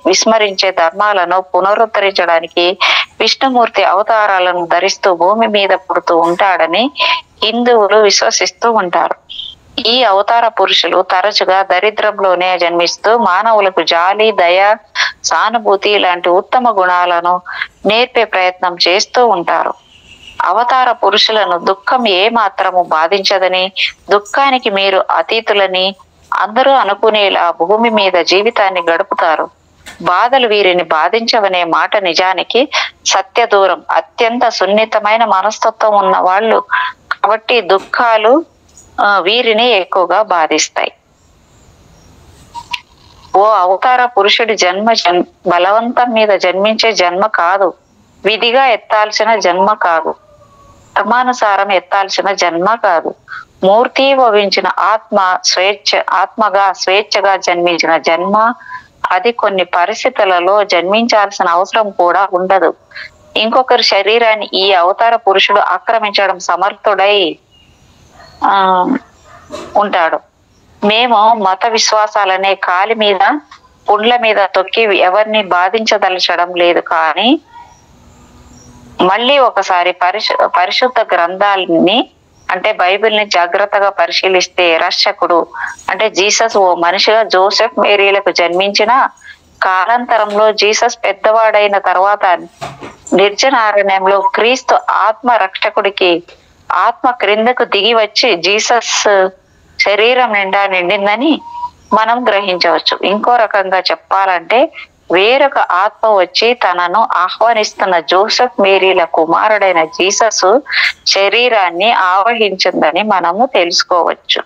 విస్మరించే ధర్మాలను పునరుద్ధరించడానికి విష్ణుమూర్తి అవతారాలను ధరిస్తూ భూమి మీద పుడుతూ ఉంటాడని హిందువులు విశ్వసిస్తూ ఉంటారు. ఈ అవతార పురుషులు తరచుగా దరిద్రంలోనే జన్మిస్తూ మానవులకు జాలి, దయ, సానుభూతి లాంటి ఉత్తమ గుణాలను నేర్పే ప్రయత్నం చేస్తూ ఉంటారు. అవతార పురుషులను దుఃఖం ఏ మాత్రము బాధించదని, దుఃఖానికి మీరు అతీతులని అందరూ అనుకునేలా భూమి మీద జీవితాన్ని గడుపుతారు. బాధలు వీరిని బాధించవనే మాట నిజానికి సత్య దూరం. అత్యంత సున్నితమైన మనస్తత్వం ఉన్న వాళ్ళు కాబట్టి దుఃఖాలు వీరిని ఎక్కువగా బాధిస్తాయి. ఓ అవతార పురుషుడి జన్మ బలవంతం మీద జన్మించే జన్మ కాదు, విధిగా ఎత్తాల్సిన జన్మ కాదు, ధర్మానుసారం ఎత్తాల్సిన జన్మ కాదు, మూర్తి భవించిన ఆత్మగా స్వేచ్ఛగా జన్మించిన జన్మ. అది కొన్ని పరిస్థితులలో జన్మించాల్సిన అవసరం కూడా ఉండదు. ఇంకొకరి శరీరాన్ని ఈ అవతార పురుషుడు ఆక్రమించడం సమర్థుడై ఉంటాడు. మేము మత విశ్వాసాలనే కాలి మీద పుండ్ల మీద తొక్కి ఎవరిని బాధించదలచడం లేదు. కానీ మళ్ళీ ఒకసారి పరిశుద్ధ గ్రంథాలని అంటే బైబిల్ని జాగ్రత్తగా పరిశీలిస్తే రక్షకుడు అంటే జీసస్ ఓ మనిషిగా జోసెఫ్ మేరీలకు జన్మించిన కాలాంతరంలో జీసస్ పెద్దవాడైన తర్వాత నిర్జనారణ్యంలో క్రీస్తు ఆత్మ రక్షకుడికి ఆత్మ క్రిందకు దిగి వచ్చి జీసస్ శరీరం నిండా నిండిందని మనం గ్రహించవచ్చు. ఇంకో రకంగా చెప్పాలంటే వేరొక ఆత్మ వచ్చి తనను ఆహ్వానిస్తున్న జోసెఫ్ మేరీల కుమారుడైన జీసస్ శరీరాన్ని ఆవహించిందని మనము తెలుసుకోవచ్చు.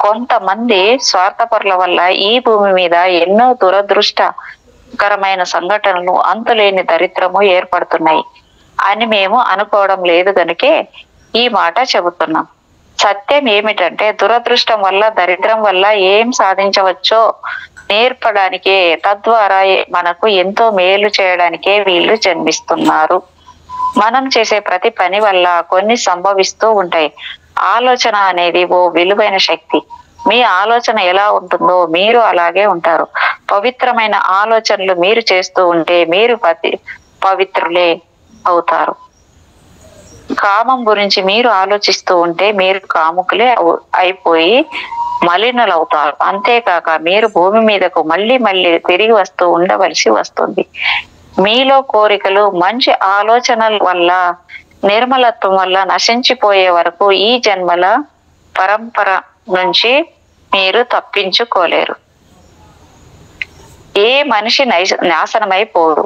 కొంతమంది స్వార్థపరుల వల్ల ఈ భూమి మీద ఎన్నో దురదృష్టకరమైన సంఘటనలు, అంతులేని దరిద్రము ఏర్పడుతున్నాయి అని మేము అనుకోవడం లేదు కనుకే ఈ మాట చెబుతున్నాం. సత్యం ఏమిటంటే దురదృష్టం వల్ల, దరిద్రం వల్ల ఏం సాధించవచ్చో నేర్పడానికే, తద్వారా మనకు ఎంతో మేలు చేయడానికే వీళ్ళు జన్మిస్తున్నారు. మనం చేసే ప్రతి పని వల్ల కొన్ని సంభవిస్తూ ఉంటాయి. ఆలోచన అనేది ఓ విలువైన శక్తి. మీ ఆలోచన ఎలా ఉంటుందో మీరు అలాగే ఉంటారు. పవిత్రమైన ఆలోచనలు మీరు చేస్తూ ఉంటే మీరు పవిత్రులే అవుతారు. కామం గురించి మీరు ఆలోచిస్తూ ఉంటే మీరు కాముకులే అయిపోయి మలినులవుతారు. అంతేకాక మీరు భూమి మీదకు మళ్ళీ తిరిగి వస్తూ ఉండవలసి వస్తుంది. మీలో కోరికలు, మంచి ఆలోచనల వల్ల, నిర్మలత్వం వల్ల నశించిపోయే వరకు ఈ జన్మల పరంపర నుంచి మీరు తప్పించుకోలేరు. ఏ మనిషి నాశనమైపోరు.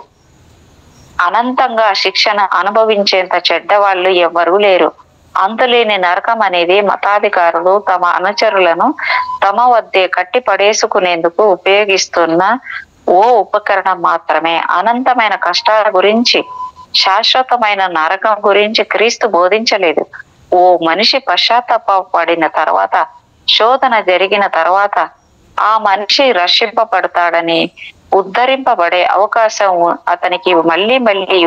అనంతంగా శిక్షణ అనుభవించేంత చెడ్డవాళ్ళు ఎవ్వరూ లేరు. అంతులేని నరకం అనేది మతాధికారులు తమ అనుచరులను తమ వద్దే కట్టి పడేసుకునేందుకు ఉపయోగిస్తున్న ఓ ఉపకరణం మాత్రమే. అనంతమైన కష్టాల గురించి, శాశ్వతమైన నరకం గురించి క్రీస్తు బోధించలేదు. ఓ మనిషి పశ్చాత్తాపడిన తర్వాత, శోధన జరిగిన తర్వాత ఆ మనిషి రక్షింపబడతాడని, ఉద్ధరింపబడే అవకాశం అతనికి మళ్ళీ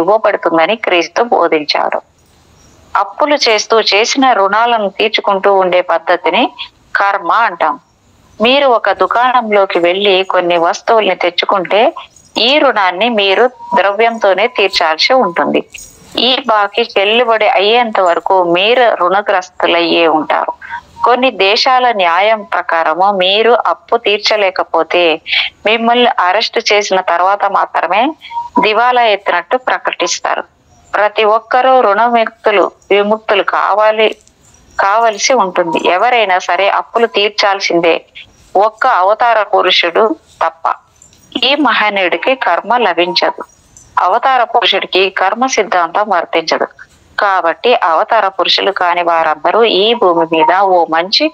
ఇవ్వబడుతుందని క్రీస్తు బోధించాడు. అప్పులు చేస్తూ చేసిన రుణాలను తీర్చుకుంటూ ఉండే పద్ధతిని కర్మ అంటాం. మీరు ఒక దుకాణంలోకి వెళ్ళి కొన్ని వస్తువుల్ని తెచ్చుకుంటే ఈ రుణాన్ని మీరు ద్రవ్యంతోనే తీర్చాల్సి ఉంటుంది. ఈ బాకీ చెల్లుబడి అయ్యేంత వరకు మీరు రుణగ్రస్తులయ్యే ఉంటారు. కొన్ని దేశాల న్యాయం ప్రకారము మీరు అప్పు తీర్చలేకపోతే మిమ్మల్ని అరెస్ట్ చేసిన తర్వాత మాత్రమే దివాలా ఎత్తినట్టు ప్రకటిస్తారు. ప్రతి ఒక్కరూ విముక్తులు కావలసి ఉంటుంది. ఎవరైనా సరే అప్పులు తీర్చాల్సిందే, ఒక్క అవతార పురుషుడు తప్ప. ఈ మహనీయుడికి కర్మ లభించదు. అవతార పురుషుడికి కర్మ సిద్ధాంతం వర్తించదు. కాబట్టి అవతార పురుషులు కాని వారందరూ ఈ భూమి మీద ఓ మంచి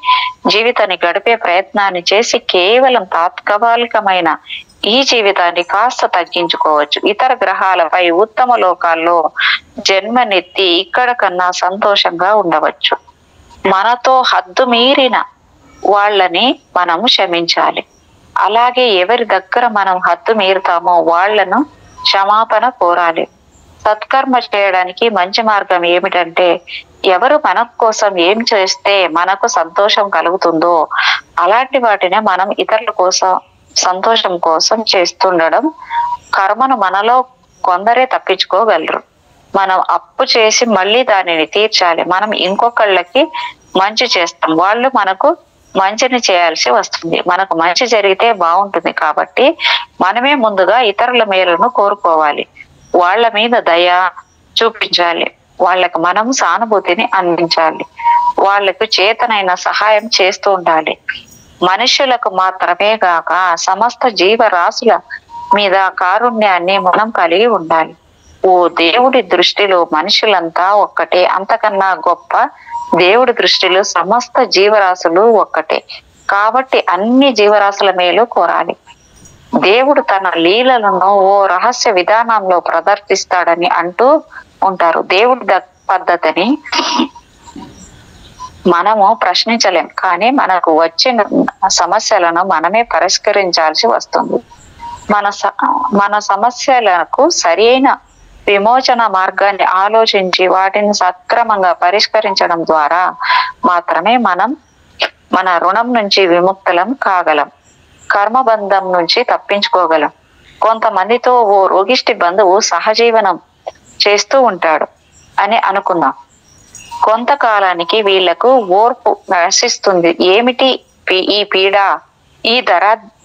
జీవితాన్ని గడిపే ప్రయత్నాన్ని చేసి కేవలం తాత్కాలికమైన ఈ జీవితాన్ని కాస్త తగ్గించుకోవచ్చు. ఇతర గ్రహాలపై ఉత్తమ లోకాల్లో జన్మనెత్తి ఇక్కడ కన్నా సంతోషంగా ఉండవచ్చు. మనతో హద్దు మీరిన వాళ్ళని మనం క్షమించాలి. అలాగే ఎవరి దగ్గర మనం హద్దు మీరుతామో వాళ్లను క్షమాపణ కోరాలి. సత్కర్మ చేయడానికి మంచి మార్గం ఏమిటంటే, ఎవరు మన కోసం ఏం చేస్తే మనకు సంతోషం కలుగుతుందో అలాంటి వాటిని మనం ఇతరుల కోసం సంతోషం కోసం చేస్తుండడం. కర్మను మనలో కొందరే తప్పించుకోగలరు. మనం అప్పు చేసి మళ్ళీ దానిని తీర్చాలి. మనం ఇంకొకళ్ళకి మంచి చేస్తాం, వాళ్ళు మనకు మంచిని చేయాల్సి వస్తుంది. మనకు మంచి జరిగితే బాగుంటుంది కాబట్టి మనమే ముందుగా ఇతరుల మేలును కోరుకోవాలి. వాళ్ళ మీద దయ చూపించాలి. వాళ్ళకు మనం సానుభూతిని అందించాలి. వాళ్లకు చేతనైన సహాయం చేస్తూ ఉండాలి. మనుషులకు మాత్రమే గాక సమస్త జీవరాశుల మీద కారుణ్యాన్ని మనం కలిగి ఉండాలి. ఓ దేవుడి దృష్టిలో మనుషులంతా ఒక్కటే, అంతకన్నా గొప్ప దేవుడి దృష్టిలో సమస్త జీవరాశులు ఒక్కటే. కాబట్టి అన్ని జీవరాశుల మేలు కోరాలి. దేవుడు తన లీలలను ఓ రహస్య విధానంలో ప్రదర్శిస్తాడని అంటూ ఉంటారు. దేవుడి పద్ధతిని మనము ప్రశ్నించలేం, కానీ మనకు వచ్చిన సమస్యలను మనమే పరిష్కరించాల్సి వస్తుంది. మన సమస్యలకు సరైన విమోచన మార్గాన్ని ఆలోచించి వాటిని సక్రమంగా పరిష్కరించడం ద్వారా మాత్రమే మనం మన రుణం నుంచి విముక్తులం కాగలం, కర్మబంధం నుంచి తప్పించుకోగలం. కొంతమందితో ఓ రోగిష్టి బంధువు సహజీవనం చేస్తూ ఉంటాడు అని అనుకుందాం. కొంతకాలానికి వీళ్లకు ఓర్పు నశిస్తుంది. ఏమిటి ఈ పీడ,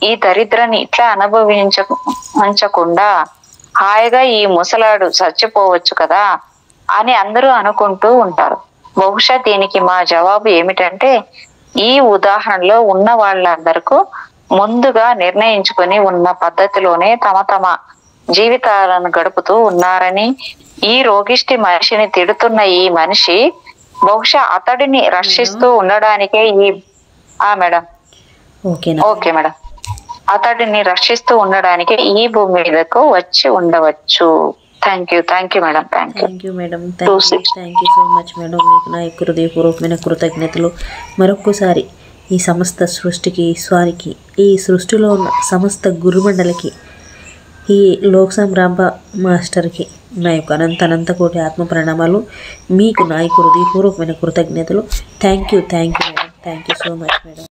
ఈ దరిద్రాన్ని ఇట్లా అనుభవించకుండా హాయిగా ఈ ముసలాడు చచ్చిపోవచ్చు కదా అని అందరూ అనుకుంటూ ఉంటారు. బహుశా దీనికి మా జవాబు ఏమిటంటే, ఈ ఉదాహరణలో ఉన్న వాళ్ళందరికీ ముందుగా నిర్ణయించుకొని ఉన్న పద్ధతిలోనే తమ జీవితాలను గడుపుతూ ఉన్నారని, ఈ రోగిష్టి మనిషిని తిడుతున్న ఈ మనిషి బహుశా అతడిని రక్షిస్తూ ఉండడానికే మేడం ఓకే మేడం అతడిని రక్షిస్తూ ఉండడానికి ఈ భూమి మీదకు వచ్చి ఉండవచ్చు. Thank you madam. Thank you madam. Thank you so much madam. మీకు నా యొక్క హృదయపూర్వకమైన కృతజ్ఞతలు. మరొక్కసారి ఈ సమస్త సృష్టికి, ఈశ్వానికి, ఈ సృష్టిలో ఉన్న సమస్త గురుమండలికి, ఈ లోక్సాం రాంబ మాస్టర్కి నా యొక్క అనంత కోటి ఆత్మ ప్రణామాలు. మీకు నా యొక్క హృదయపూర్వకమైన కృతజ్ఞతలు. Thank you madam. Thank you so much madam.